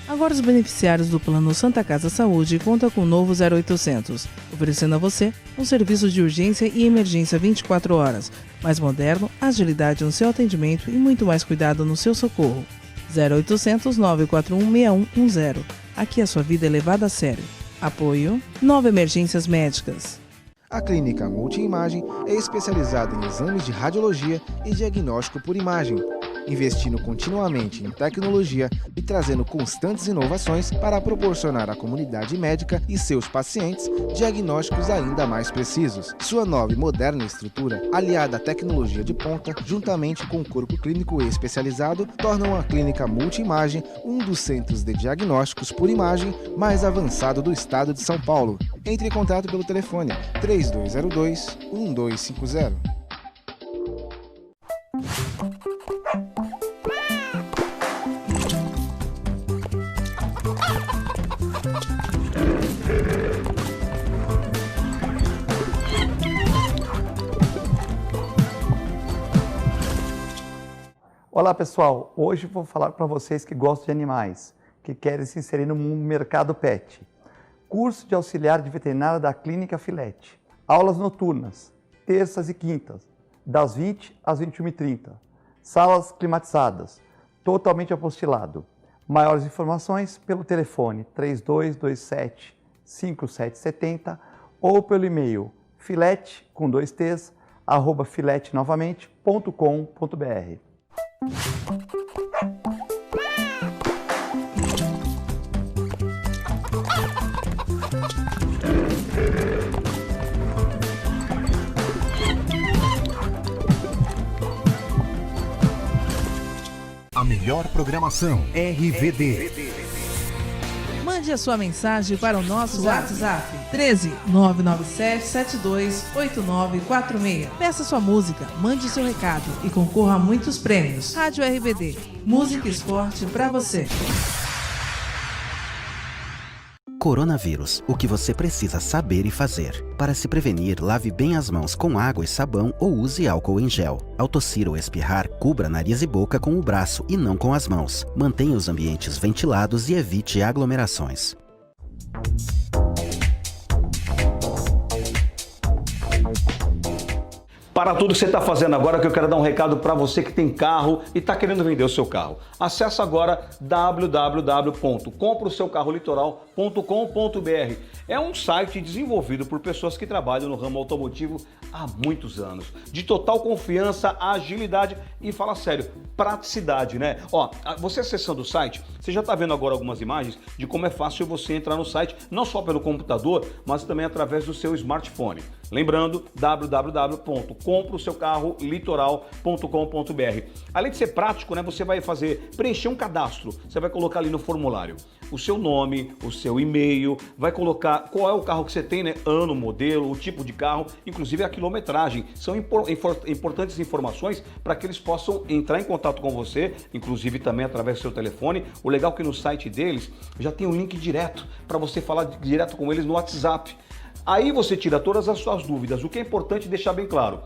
Agora os beneficiários do Plano Santa Casa Saúde contam com o novo 0800, oferecendo a você um serviço de urgência e emergência 24 horas, mais moderno, agilidade no seu atendimento e muito mais cuidado no seu socorro. 0800 941 6110. Aqui a sua vida é levada a sério. Apoio 9 Emergências Médicas. A Clínica Multiimagem é especializada em exames de radiologia e diagnóstico por imagem, investindo continuamente em tecnologia e trazendo constantes inovações para proporcionar à comunidade médica e seus pacientes diagnósticos ainda mais precisos. Sua nova e moderna estrutura, aliada à tecnologia de ponta, juntamente com o corpo clínico especializado, tornam a Clínica Multiimagem um dos centros de diagnósticos por imagem mais avançado do estado de São Paulo. Entre em contato pelo telefone 3202-1250. Olá pessoal, hoje vou falar para vocês que gostam de animais, que querem se inserir no mercado pet. Curso de auxiliar de veterinária da Clínica Filete. Aulas noturnas, terças e quintas, das 20 às 21h30. Salas climatizadas, totalmente apostilado. Maiores informações pelo telefone 3227-5770 ou pelo e-mail filete, com 2 T's, @filetenovamente.com.br. A melhor programação RVD. Mande a sua mensagem para o nosso WhatsApp 13 997 72 8946. Peça sua música, mande seu recado e concorra a muitos prêmios. Rádio RBD, música e esporte para você. Coronavírus, o que você precisa saber e fazer. Para se prevenir, lave bem as mãos com água e sabão ou use álcool em gel. Ao tossir ou espirrar, cubra nariz e boca com o braço e não com as mãos. Mantenha os ambientes ventilados e evite aglomerações. Para tudo que você está fazendo agora, que eu quero dar um recado para você que tem carro e está querendo vender o seu carro. Acesse agora www.comproSeuCarroLitoral.com.br. É um site desenvolvido por pessoas que trabalham no ramo automotivo há muitos anos. De total confiança, agilidade e, fala sério, praticidade, né? Ó, você acessando o site, você já está vendo agora algumas imagens de como é fácil você entrar no site, não só pelo computador, mas também através do seu smartphone. Lembrando, www.comproSeuCarroLitoral.com.br. Além de ser prático, né, você vai preencher um cadastro. Você vai colocar ali no formulário o seu nome, o seu e-mail, vai colocar qual é o carro que você tem, né, ano, modelo, o tipo de carro, inclusive a quilometragem. São importantes informações para que eles possam entrar em contato com você, inclusive também através do seu telefone. O legal é que no site deles já tem um link direto para você falar direto com eles no WhatsApp. Aí você tira todas as suas dúvidas. O que é importante deixar bem claro.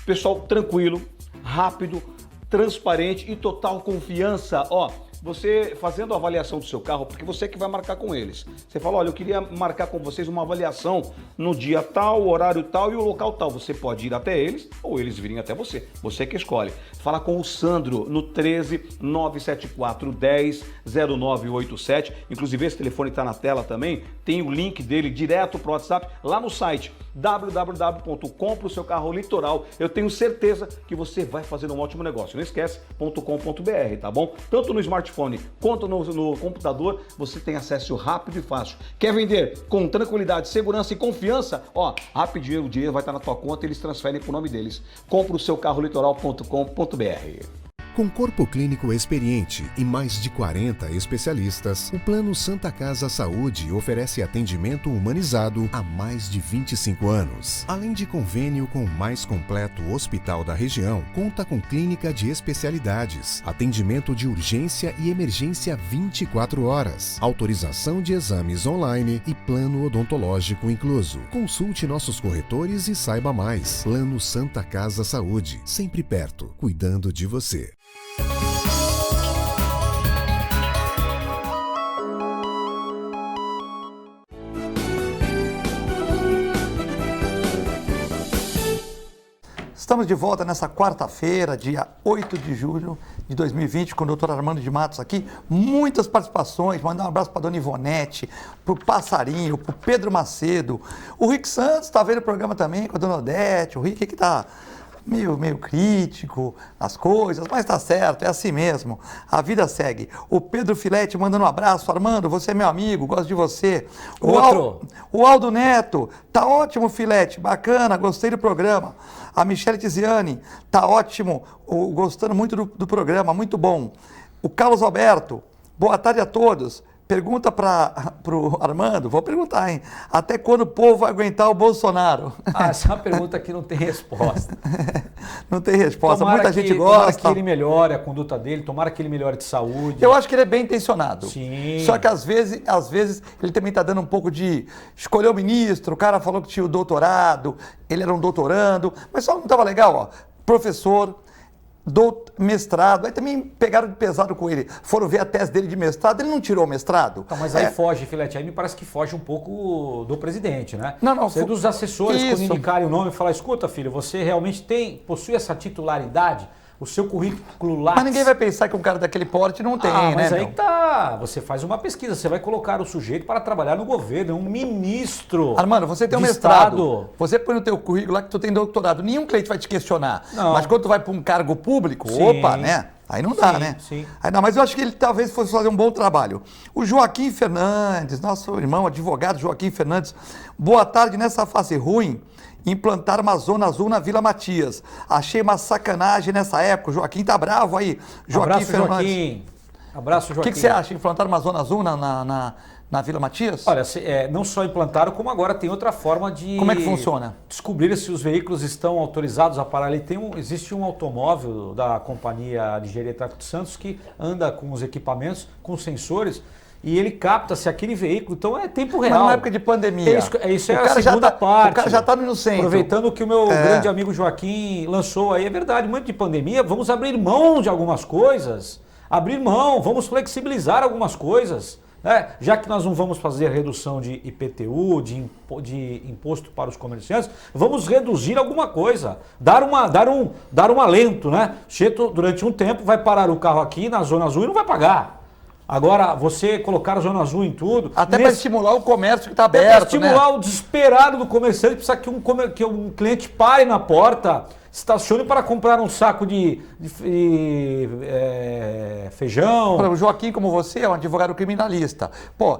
Pessoal tranquilo, rápido, transparente e total confiança. Ó, você fazendo a avaliação do seu carro, porque você é que vai marcar com eles. Você fala, olha, eu queria marcar com vocês uma avaliação no dia tal, horário tal e o local tal. Você pode ir até eles ou eles virem até você. Você que escolhe. Fala com o Sandro no 13 974 10 0987. Inclusive esse telefone está na tela também. Tem o link dele direto para o WhatsApp lá no site www.comproSeuCarroLitoral. Eu tenho certeza que você vai fazer um ótimo negócio. Não esquece, .com.br, tá bom? Tanto no smartphone quanto no computador, você tem acesso rápido e fácil. Quer vender com tranquilidade, segurança e confiança? Ó, rapidinho o dinheiro vai estar na tua conta e eles transferem pro nome deles. ComproSeuCarroLitoral.com.br. Com corpo clínico experiente e mais de 40 especialistas, o Plano Santa Casa Saúde oferece atendimento humanizado há mais de 25 anos. Além de convênio com o mais completo hospital da região, conta com clínica de especialidades, atendimento de urgência e emergência 24 horas, autorização de exames online e plano odontológico incluso. Consulte nossos corretores e saiba mais. Plano Santa Casa Saúde, sempre perto, cuidando de você. Estamos de volta nessa quarta-feira, dia 8 de julho de 2020, com o Dr. Armando de Matos aqui. Muitas participações, mandar um abraço para a dona Ivonete, para o Passarinho, para o Pedro Macedo. O Rick Santos está vendo o programa também com a dona Odete. O Rick aqui está meio crítico as coisas, mas tá certo, é assim mesmo, a vida segue. O Pedro Filete mandando um abraço, Armando, você é meu amigo, gosto de você. O Aldo Neto, tá ótimo, Filete, bacana, gostei do programa. A Michele Tiziane, tá ótimo, gostando muito do programa, muito bom. O Carlos Alberto, boa tarde a todos. Pergunta para o Armando, vou perguntar, hein? Até quando o povo vai aguentar o Bolsonaro? Essa é uma pergunta que não tem resposta. Não tem resposta, Tomara muita gente Tomara gosta. que ele melhore a conduta dele, tomara que ele melhore de saúde. Eu acho que ele é bem intencionado. Sim. Só que às vezes ele também está dando um pouco de... Escolheu o ministro, o cara falou que tinha o doutorado, ele era um doutorando, mas só não estava legal, ó. Professor, mestrado, aí também pegaram de pesado com ele, foram ver a tese dele de mestrado, ele não tirou o mestrado. Então, mas aí foge, Filete, aí me parece que foge um pouco do presidente, né? Não, Você dos assessores, isso. quando indicarem o nome e falar, escuta, filho, você realmente possui essa titularidade, o seu currículo lá. Mas ninguém vai pensar que um cara daquele porte não tem, mas né? aí tá, você faz uma pesquisa, você vai colocar o sujeito para trabalhar no governo, um ministro. Armando, você tem um de mestrado, Estado. você põe no teu currículo lá que tu tem doutorado, nenhum cliente vai te questionar. Não. Mas quando tu vai para um cargo público, Sim. opa, né? Aí não dá, Sim, né? sim. Aí não, mas eu acho que ele talvez fosse fazer um bom trabalho. O Joaquim Fernandes, nosso irmão advogado Joaquim Fernandes, boa tarde. Nessa fase ruim, implantar uma zona azul na Vila Matias. Achei uma sacanagem nessa época. O Joaquim tá bravo aí. Joaquim Abraço, Fernandes. Joaquim. Abraço, Joaquim. O que você acha? Implantar uma zona azul na Vila Matias? Olha, não só implantaram, como agora tem outra forma de... Como é que funciona? Descobrir se os veículos estão autorizados a parar ali. Existe um automóvel da companhia Ligeira Tráfico de Santos que anda com os equipamentos, com sensores, e ele capta se aquele veículo, então é tempo real. Mas na época de pandemia. Isso é a segunda parte. O cara já está no centro. Aproveitando o que o meu grande amigo Joaquim lançou aí, é verdade, muito de pandemia, vamos abrir mão de algumas coisas. Abrir mão, vamos flexibilizar algumas coisas. Já que nós não vamos fazer redução de IPTU, de imposto para os comerciantes, vamos reduzir alguma coisa, dar um alento, né? Cheto, durante um tempo, vai parar o carro aqui na Zona Azul e não vai pagar. Agora, você colocar a Zona Azul em tudo... Até para estimular o comércio que está aberto, para estimular, né? O desesperado do comerciante, precisa que um cliente pare na porta, estacione para comprar um saco de feijão. O Joaquim, como você, é um advogado criminalista. Pô,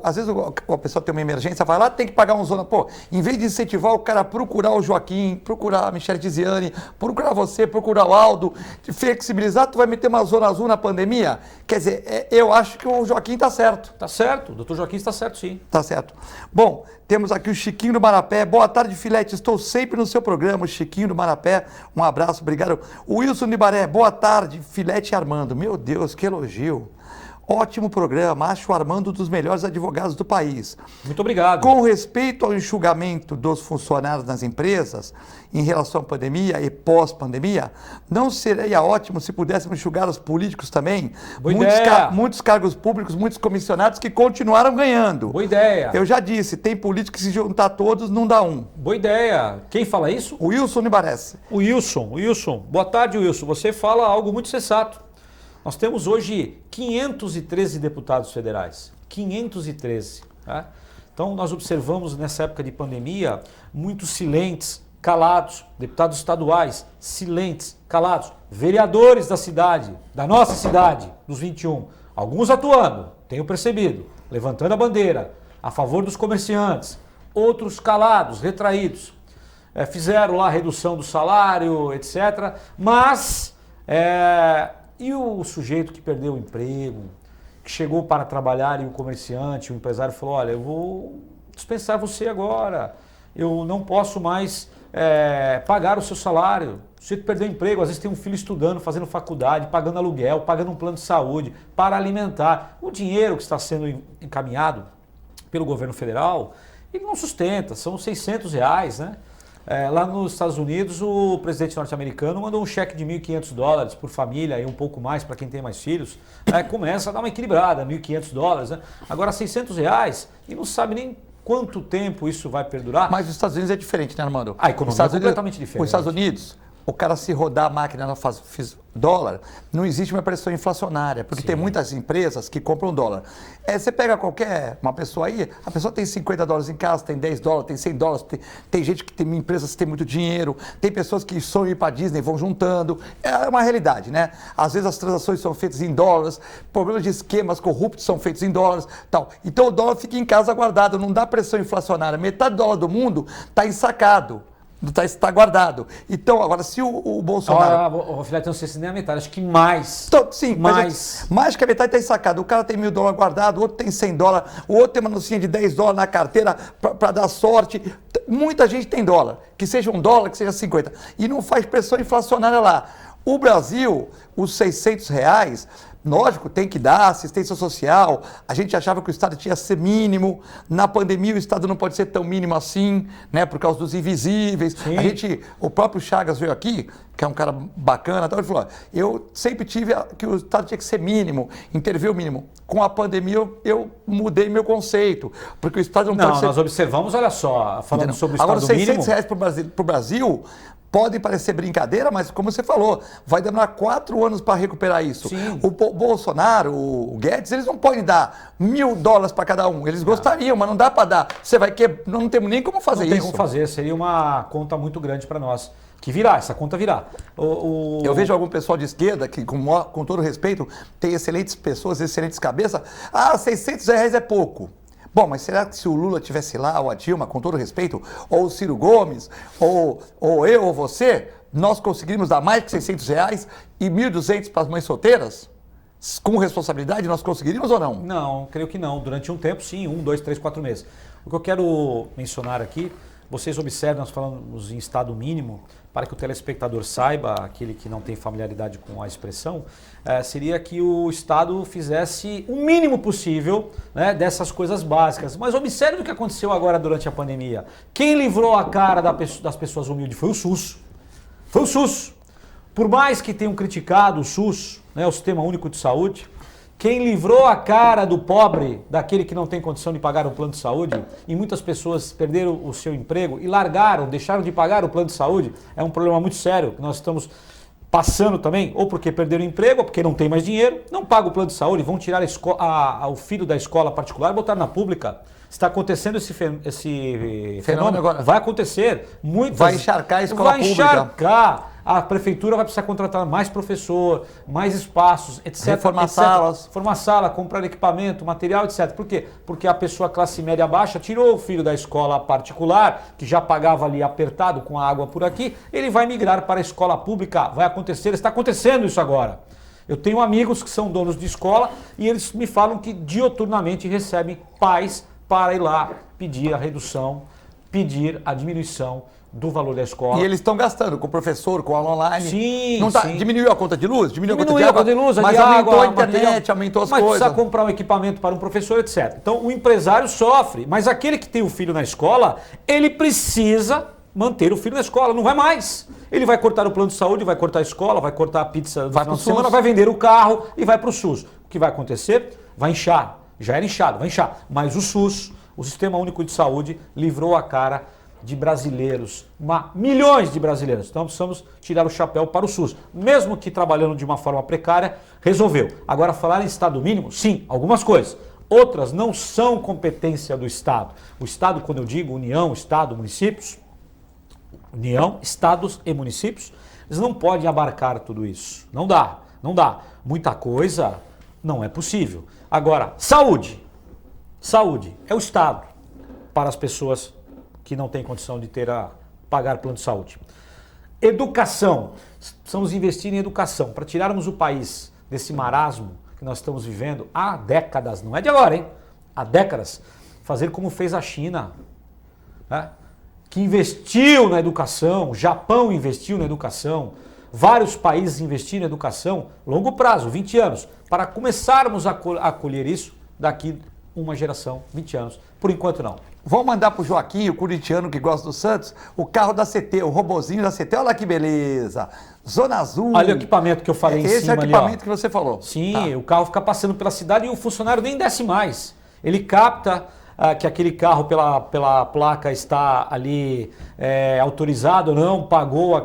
às vezes a pessoa tem uma emergência, vai lá, tem que pagar um zona. Pô, em vez de incentivar o cara a procurar o Joaquim, procurar a Michele Tiziane, procurar você, procurar o Aldo, de flexibilizar, tu vai meter uma zona azul na pandemia? Quer dizer, eu acho que o Joaquim está certo. Tá certo, o doutor Joaquim está certo, sim. Tá certo. Bom, temos aqui o Chiquinho do Marapé. Boa tarde, Filete. Estou sempre no seu programa, o Chiquinho do Marapé. Um abraço, obrigado. O Wilson de Baré. Boa tarde, Filete e Armando. Meu Deus, que elogio. Ótimo programa. Acho o Armando um dos melhores advogados do país. Muito obrigado. Com respeito ao enxugamento dos funcionários nas empresas, em relação à pandemia e pós-pandemia, não seria ótimo se pudéssemos enxugar os políticos também? Boa ideia. Muitos cargos públicos, muitos comissionados que continuaram ganhando. Boa ideia. Eu já disse, tem político que se juntar todos não dá um. Boa ideia. Quem fala isso? O Wilson Nibarece. O Wilson. Boa tarde, Wilson. Você fala algo muito sensato. Nós temos hoje 513 deputados federais. 513. Tá? Então nós observamos nessa época de pandemia muitos silentes, calados, deputados estaduais, silentes, calados, vereadores da cidade, da nossa cidade, dos 21. Alguns atuando, tenho percebido, levantando a bandeira a favor dos comerciantes, outros calados, retraídos. Fizeram lá a redução do salário, etc. Mas... E o sujeito que perdeu o emprego, que chegou para trabalhar e o comerciante, o empresário falou, olha, eu vou dispensar você agora, eu não posso mais pagar o seu salário. O sujeito perdeu o emprego, às vezes tem um filho estudando, fazendo faculdade, pagando aluguel, pagando um plano de saúde para alimentar. O dinheiro que está sendo encaminhado pelo governo federal, ele não sustenta, são R$600, né? Lá nos Estados Unidos, o presidente norte-americano mandou um cheque de $1.500 por família e um pouco mais para quem tem mais filhos. Começa a dar uma equilibrada, $1.500, né? Agora R$600 e não sabe nem quanto tempo isso vai perdurar. Mas os Estados Unidos é diferente, né, Armando? A economia é completamente diferente. Os Estados Unidos, o cara se rodar a máquina na dólar, não existe uma pressão inflacionária, porque Sim. tem muitas empresas que compram dólar. Você pega uma pessoa aí, a pessoa tem $50 em casa, tem $10, tem $100, tem gente que tem empresas que tem muito dinheiro, tem pessoas que sonham ir para Disney, vão juntando. É uma realidade, né? Às vezes as transações são feitas em dólares, problemas de esquemas corruptos são feitos em dólares, tal. Então o dólar fica em casa guardado, não dá pressão inflacionária. Metade do dólar do mundo está ensacado. Está guardado. Então, agora, se o Bolsonaro... Filete, não sei se nem a metade, acho que mais. Sim, mais. Mais que a metade está ensacado. O cara tem $1.000 guardado, o outro tem $100, o outro tem uma nocinha de $10 na carteira para dar sorte. Muita gente tem dólar. Que seja $1, que seja 50. E não faz pressão inflacionária lá. O Brasil, os R$600, Lógico, tem que dar assistência social. A gente achava que o Estado tinha que ser mínimo. Na pandemia, o Estado não pode ser tão mínimo assim, né? Por causa dos invisíveis. O próprio Chagas veio aqui, que é um cara bacana, ele falou: eu sempre tive que o Estado tinha que ser mínimo, intervir o mínimo. Com a pandemia, eu mudei meu conceito, porque o Estado não pode ser... Nós observamos, olha só, falando sobre o Estado mínimo... Agora, mínimo... R$600 para o Brasil... Pode parecer brincadeira, mas como você falou, vai demorar 4 anos para recuperar isso. Sim. O Bolsonaro, o Guedes, eles não podem dar $1.000 para cada um. Eles gostariam, mas não dá para dar. Você vai não temos nem como fazer isso. Não tem como fazer, seria uma conta muito grande para nós. Que virá, essa conta virá. Eu vejo algum pessoal de esquerda que, com todo respeito, tem excelentes pessoas, excelentes cabeças. R$600 é pouco. Bom, mas será que se o Lula tivesse lá, ou a Dilma, com todo respeito, ou o Ciro Gomes, ou eu ou você, nós conseguiríamos dar mais que R$600 e 1.200 para as mães solteiras? Com responsabilidade, nós conseguiríamos ou não? Não, creio que não. Durante um tempo, sim, 1, 2, 3, 4 meses. O que eu quero mencionar aqui, vocês observam, nós falamos em estado mínimo, para que o telespectador saiba, aquele que não tem familiaridade com a expressão, seria que o Estado fizesse o mínimo possível, né, dessas coisas básicas. Mas observe o que aconteceu agora durante a pandemia. Quem livrou a cara das pessoas humildes foi o SUS. Foi o SUS. Por mais que tenham criticado o SUS, né, o Sistema Único de Saúde, quem livrou a cara do pobre, daquele que não tem condição de pagar o plano de saúde, e muitas pessoas perderam o seu emprego e deixaram de pagar o plano de saúde, é um problema muito sério que nós estamos passando também, ou porque perderam o emprego, ou porque não tem mais dinheiro, não pagam o plano de saúde, vão tirar o filho da escola particular e botar na pública. Está acontecendo esse fenômeno agora. Vai acontecer. Vai encharcar a escola pública. Vai encharcar. A prefeitura vai precisar contratar mais professor, mais espaços, etc. Reformar salas. Reformar sala, comprar equipamento, material, etc. Por quê? Porque a pessoa classe média baixa tirou o filho da escola particular, que já pagava ali apertado com a água por aqui, ele vai migrar para a escola pública. Vai acontecer, está acontecendo isso agora. Eu tenho amigos que são donos de escola e eles me falam que dioturnamente recebem pais para ir lá pedir a redução, pedir a diminuição do valor da escola. E eles estão gastando com o professor, com aula online. Sim, não tá, sim. Diminuiu a conta de luz? Diminuiu a conta de luz, mas de aumentou água, a internet, material, aumentou as mas coisas. Mas precisa comprar um equipamento para um professor, etc. Então o empresário sofre, mas aquele que tem o filho na escola, ele precisa manter o filho na escola, não vai mais. Ele vai cortar o plano de saúde, vai cortar a escola, vai cortar a pizza do final de semana, vai vender o carro e vai para o SUS. O que vai acontecer? Vai inchar. Já era inchado, vai inchar. Mas o SUS, o Sistema Único de Saúde, livrou a cara de brasileiros, milhões de brasileiros. Então precisamos tirar o chapéu para o SUS. Mesmo que trabalhando de uma forma precária, resolveu. Agora, falar em Estado mínimo, sim, algumas coisas. Outras não são competência do Estado. O Estado, quando eu digo União, Estado, municípios, União, Estados e municípios, eles não podem abarcar tudo isso. Não dá, não dá. Muita coisa não é possível. Agora, saúde. Saúde é o Estado para as pessoas que não têm condição de pagar plano de saúde. Educação. Precisamos investir em educação para tirarmos o país desse marasmo que nós estamos vivendo há décadas. Não é de agora, hein? Há décadas. Fazer como fez a China, né? Que investiu na educação, o Japão investiu na educação, vários países investiram na educação, longo prazo, 20 anos, para começarmos a colher isso daqui uma geração, 20 anos. Por enquanto não. Vamos mandar pro Joaquim, o corintiano que gosta do Santos, o carro da CT, o robozinho da CT. Olha que beleza. Zona Azul. Olha o equipamento que eu falei em cima ali. Esse é o equipamento que você falou. Sim, tá. O carro fica passando pela cidade e o funcionário nem desce mais. Ele capta que aquele carro pela placa está ali autorizado ou não, pagou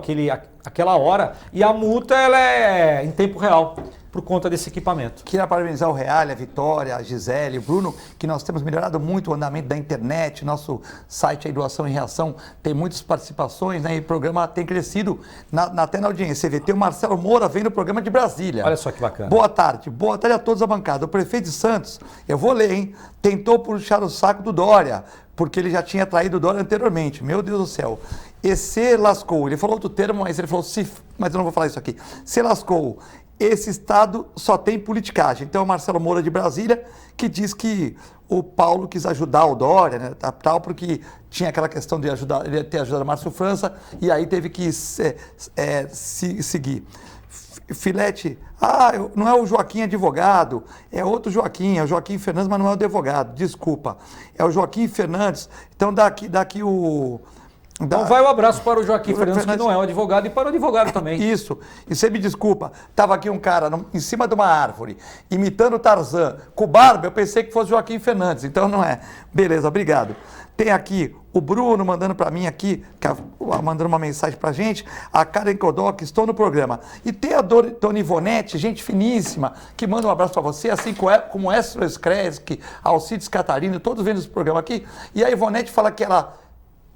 aquela hora e a multa ela é em tempo real. Por conta desse equipamento. Queria parabenizar o Real, a Vitória, a Gisele, o Bruno, que nós temos melhorado muito o andamento da internet, nosso site aí, Doação e Reação, tem muitas participações, né? E o programa tem crescido até na audiência. Você vê, tem o Marcelo Moura vendo o programa de Brasília. Olha só que bacana. Boa tarde a todos da bancada. O prefeito de Santos, eu vou ler, hein? Tentou puxar o saco do Dória, porque ele já tinha traído o Dória anteriormente. Meu Deus do céu. E se lascou. Ele falou outro termo, mas ele falou, mas eu não vou falar isso aqui. Se lascou. Esse Estado só tem politicagem. Então, o Marcelo Moura de Brasília, que diz que o Paulo quis ajudar o Dória, né, tal, porque tinha aquela questão de ele ter ajudado o Márcio França, e aí teve que seguir. Filete, não é o Joaquim advogado, é outro Joaquim, é o Joaquim Fernandes, mas não é o advogado, desculpa. É o Joaquim Fernandes, então daqui o... Então vai o abraço para o Joaquim Fernandes, que não é o advogado, e para o advogado também. Isso, e você me desculpa, estava aqui um cara em cima de uma árvore, imitando o Tarzan, com barba, eu pensei que fosse Joaquim Fernandes, então não é. Beleza, obrigado. Tem aqui o Bruno mandando para mim aqui, mandando uma mensagem para a gente, a Karen Kodoc, estou no programa. E tem a Dona Ivonete, gente finíssima, que manda um abraço para você, assim como o Estro Skreski, Alcides Catarino, todos vendo esse programa aqui. E a Ivonete fala que ela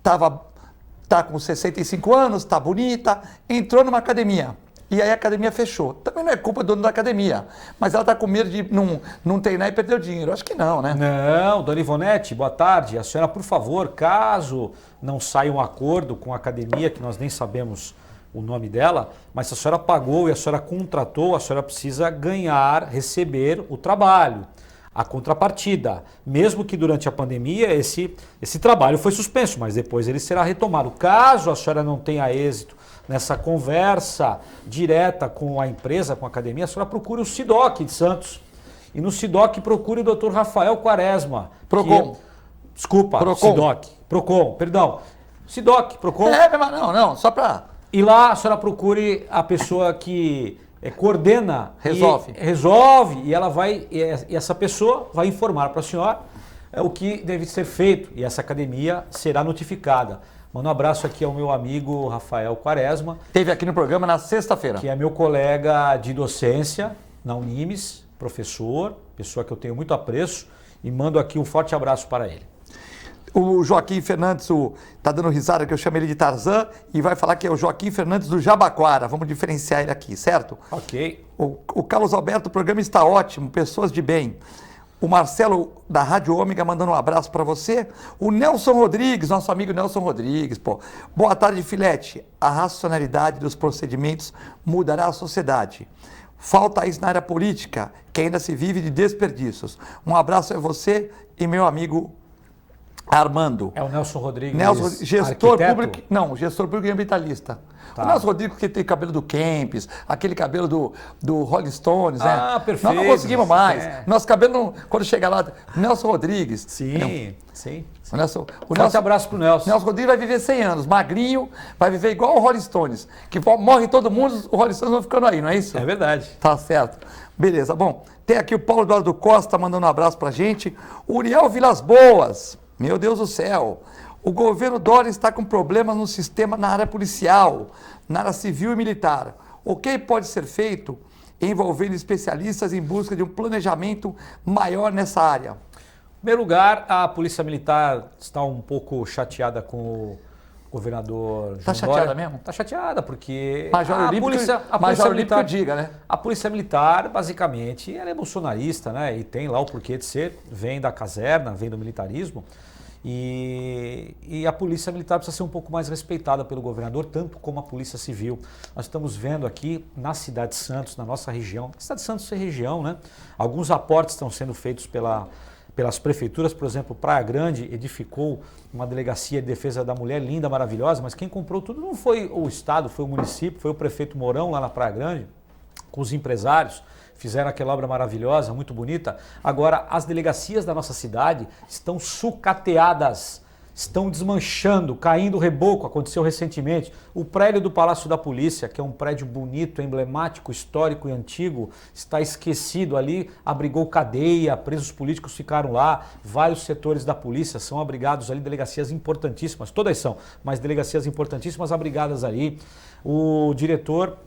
tá com 65 anos, tá bonita, entrou numa academia. E aí a academia fechou. Também não é culpa do dono da academia, mas ela tá com medo de não treinar e perder o dinheiro. Acho que não, né? Não, Dona Ivonete, boa tarde. A senhora, por favor, caso não saia um acordo com a academia, que nós nem sabemos o nome dela, mas se a senhora pagou e a senhora contratou, a senhora precisa ganhar, receber o trabalho. A contrapartida, mesmo que durante a pandemia esse trabalho foi suspenso, mas depois ele será retomado. Caso a senhora não tenha êxito nessa conversa direta com a empresa, com a academia, a senhora procure o SIDOC de Santos. E no SIDOC procure o Dr. Rafael Quaresma. Procon. Desculpa, Procon. SIDOC. Procon, perdão. SIDOC, Procon. Não, só para... E lá a senhora procure a pessoa que coordena, resolve, e ela vai, e essa pessoa vai informar para a senhora o que deve ser feito, e essa academia será notificada. Mando um abraço aqui ao meu amigo Rafael Quaresma. Teve aqui no programa na sexta-feira. Que é meu colega de docência na Unimes, professor, pessoa que eu tenho muito apreço, e mando aqui um forte abraço para ele. O Joaquim Fernandes tá dando risada que eu chamo ele de Tarzan e vai falar que é o Joaquim Fernandes do Jabaquara. Vamos diferenciar ele aqui, certo? Ok. O Carlos Alberto, o programa está ótimo, pessoas de bem. O Marcelo da Rádio Ômega mandando um abraço para você. O Nelson Rodrigues, nosso amigo Nelson Rodrigues. Boa tarde, Filete. A racionalidade dos procedimentos mudará a sociedade. Falta isso na área política, que ainda se vive de desperdícios. Um abraço a você e meu amigo Armando. É o Nelson Rodrigues, gestor arquiteto? público. Não, gestor público e ambientalista. Tá. O Nelson Rodrigues que tem cabelo do Kempis, aquele cabelo do Rolling Stones, né? Ah, perfeito. Nós não conseguimos mais. Nosso cabelo, quando chega lá, Nelson Rodrigues. Sim. Forte abraço pro Nelson. Nelson Rodrigues vai viver 100 anos, magrinho, vai viver igual o Rolling Stones, que morre todo mundo, os Rolling Stones vão ficando aí, não é isso? É verdade. Tá certo. Beleza, bom, tem aqui o Paulo Eduardo Costa mandando um abraço pra gente. Uriel Vilas Boas. Meu Deus do céu, o governo Dória está com problemas no sistema na área policial, na área civil e militar. O que pode ser feito envolvendo especialistas em busca de um planejamento maior nessa área? Em primeiro lugar, a Polícia Militar está um pouco chateada com o governador João Está chateada Dória. mesmo? Está chateada porque Major Olímpico diga, né? A Polícia Militar, basicamente, ela é bolsonarista, né? E tem lá o porquê de ser, vem da caserna, vem do militarismo. E a Polícia Militar precisa ser um pouco mais respeitada pelo governador, tanto como a Polícia Civil. Nós estamos vendo aqui na cidade de Santos, na nossa região, a cidade de Santos é região, né? Alguns aportes estão sendo feitos pelas prefeituras, por exemplo, Praia Grande edificou uma delegacia de defesa da mulher linda, maravilhosa, mas quem comprou tudo não foi o Estado, foi o município, foi o prefeito Mourão lá na Praia Grande, com os empresários, fizeram aquela obra maravilhosa, muito bonita. Agora, as delegacias da nossa cidade estão sucateadas, estão desmanchando, caindo reboco, aconteceu recentemente. O prédio do Palácio da Polícia, que é um prédio bonito, emblemático, histórico e antigo, está esquecido ali, abrigou cadeia, presos políticos ficaram lá, vários setores da polícia são abrigados ali, delegacias importantíssimas, todas são, mas delegacias importantíssimas abrigadas ali. O diretor...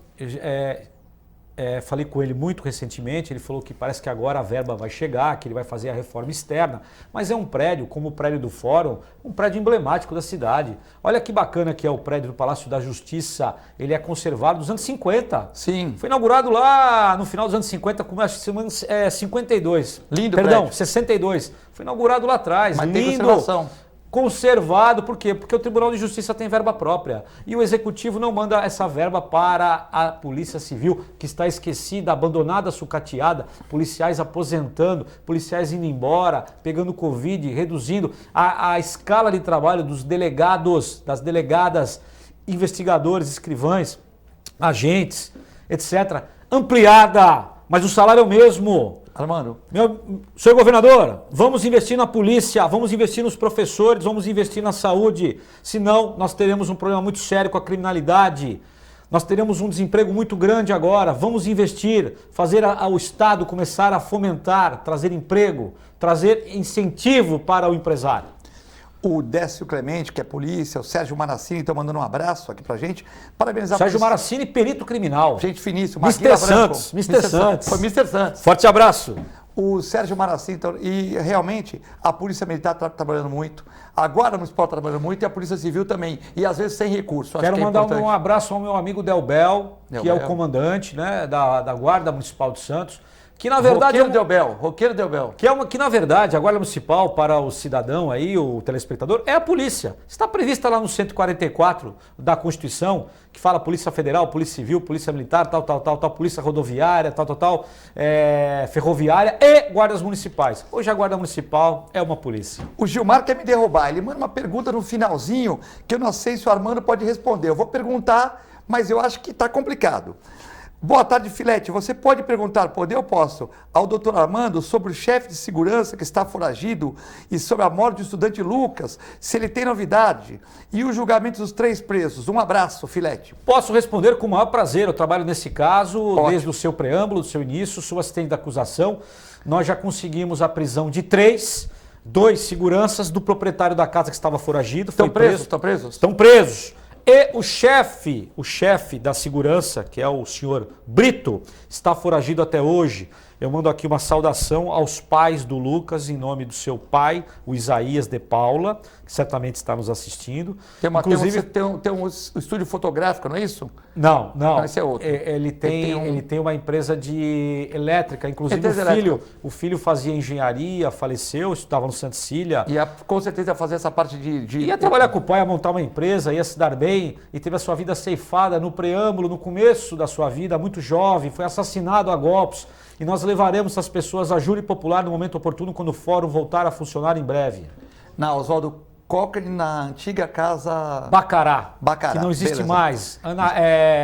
falei com ele muito recentemente, ele falou que parece que agora a verba vai chegar, que ele vai fazer a reforma externa, mas é um prédio, como o prédio do Fórum, um prédio emblemático da cidade. Olha que bacana que é o prédio do Palácio da Justiça, ele é conservado dos anos 50. Sim. Foi inaugurado lá no final dos anos 50, como acho que 52. Lindo Perdão, prédio. 62. Foi inaugurado lá atrás, Mas lindo. tem conservação. Conservado, por quê? Porque o Tribunal de Justiça tem verba própria e o Executivo não manda essa verba para a Polícia Civil, que está esquecida, abandonada, sucateada, policiais aposentando, policiais indo embora, pegando Covid, reduzindo a escala de trabalho dos delegados, das delegadas, investigadores, escrivães, agentes, etc. ampliada, mas o salário é o mesmo. Armando, Senhor governador, vamos investir na polícia, vamos investir nos professores, vamos investir na saúde, senão nós teremos um problema muito sério com a criminalidade. Nós teremos um desemprego muito grande agora, vamos investir, fazer o Estado começar a fomentar, trazer emprego, trazer incentivo para o empresário. o Décio Clemente, que é polícia, o Sérgio Marassini estão mandando um abraço aqui pra gente. Parabenizar Sérgio Marassini, perito criminal. Gente finíssima. Mr. Santos. Mr. Santos. Foi Mr. Santos. Forte abraço. O Sérgio Marassini, e realmente a Polícia Militar está trabalhando muito, a Guarda Municipal está trabalhando muito e a Polícia Civil também, e às vezes sem recurso. Quero mandar um abraço ao meu amigo Delbel, que é o comandante, né, da Guarda Municipal de Santos, que na verdade Roqueiro Delbel. Que na verdade a Guarda Municipal para o cidadão aí, o telespectador, é a polícia. Está prevista lá no 144 da Constituição, que fala Polícia Federal, Polícia Civil, Polícia Militar, tal, Polícia Rodoviária, Ferroviária e Guardas Municipais. Hoje a Guarda Municipal é uma polícia. O Gilmar quer me derrubar, ele manda uma pergunta no finalzinho que eu não sei se o Armando pode responder. Eu vou perguntar, mas eu acho que está complicado. Boa tarde, Filete. Você pode perguntar, eu posso, ao doutor Armando sobre o chefe de segurança que está foragido e sobre a morte do estudante Lucas, se ele tem novidade, e o julgamento dos 3 presos. Um abraço, Filete. Posso responder com o maior prazer. Eu trabalho nesse caso desde o seu preâmbulo, do seu início, sou assistente da acusação. Nós já conseguimos a prisão de 2 seguranças do proprietário da casa que estava foragido. Estão presos? Estão presos? Estão presos. E o chefe da segurança, que é o senhor Brito, está foragido até hoje. Eu mando aqui uma saudação aos pais do Lucas, em nome do seu pai, o Isaías de Paula, que certamente está nos assistindo. Tem um estúdio fotográfico, não é isso? Não. Esse é outro. Ele tem uma empresa de elétrica, inclusive o filho fazia engenharia, faleceu, estava no Santa Cecília. Com certeza ia fazer essa parte de... Ia trabalhar com o pai, ia montar uma empresa, ia se dar bem, e teve a sua vida ceifada no preâmbulo, no começo da sua vida, muito jovem, foi assassinado a golpes. E nós levaremos essas pessoas a júri popular no momento oportuno, quando o fórum voltar a funcionar em breve. Na Oswaldo Cochrane, na antiga casa... Bacará, que não existe beleza. Mais.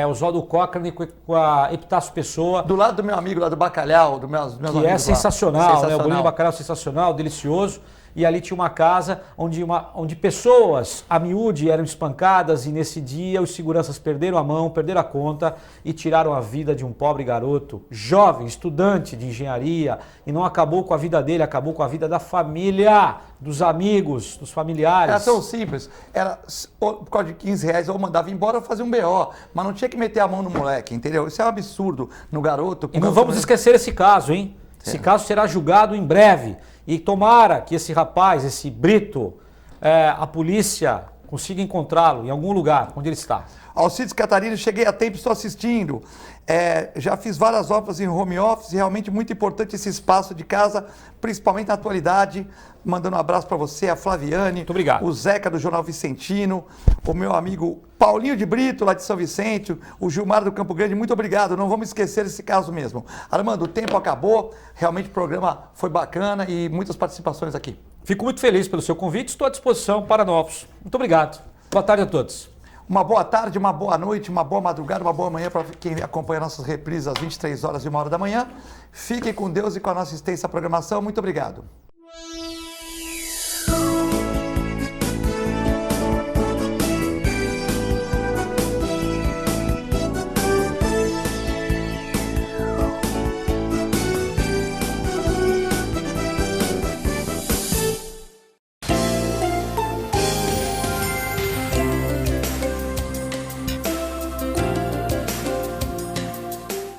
Oswaldo Cochrane com a Epitácio Pessoa. Do lado do meu amigo lá do Bacalhau, dos meus amigos que é lá. sensacional, né? O bolinho de bacalhau sensacional, delicioso. E ali tinha uma casa onde pessoas, a miúde, eram espancadas, e nesse dia os seguranças perderam a mão, perderam a conta e tiraram a vida de um pobre garoto, jovem, estudante de engenharia, e não acabou com a vida dele, acabou com a vida da família, dos amigos, dos familiares. Era tão simples, era por causa de R$15 ou mandava embora ou fazia um BO, mas não tinha que meter a mão no moleque, entendeu? Isso é um absurdo no garoto. E não vamos esquecer esse caso, hein? Esse caso será julgado em breve. E tomara que esse rapaz, esse Brito, a polícia consiga encontrá-lo em algum lugar onde ele está. Alcides Catarino, cheguei a tempo, estou assistindo. Já fiz várias obras em home office, realmente muito importante esse espaço de casa, principalmente na atualidade. Mandando um abraço para você, a Flaviane. Muito obrigado. O Zeca do Jornal Vicentino, o meu amigo Paulinho de Brito, lá de São Vicente, o Gilmar do Campo Grande, muito obrigado. Não vamos esquecer esse caso mesmo. Armando, o tempo acabou, realmente o programa foi bacana e muitas participações aqui. Fico muito feliz pelo seu convite, estou à disposição para novos. Muito obrigado. Boa tarde a todos. Uma boa tarde, uma boa noite, uma boa madrugada, uma boa manhã para quem acompanha nossas reprises às 23 horas e 1 hora da manhã. Fiquem com Deus e com a nossa extensa programação. Muito obrigado.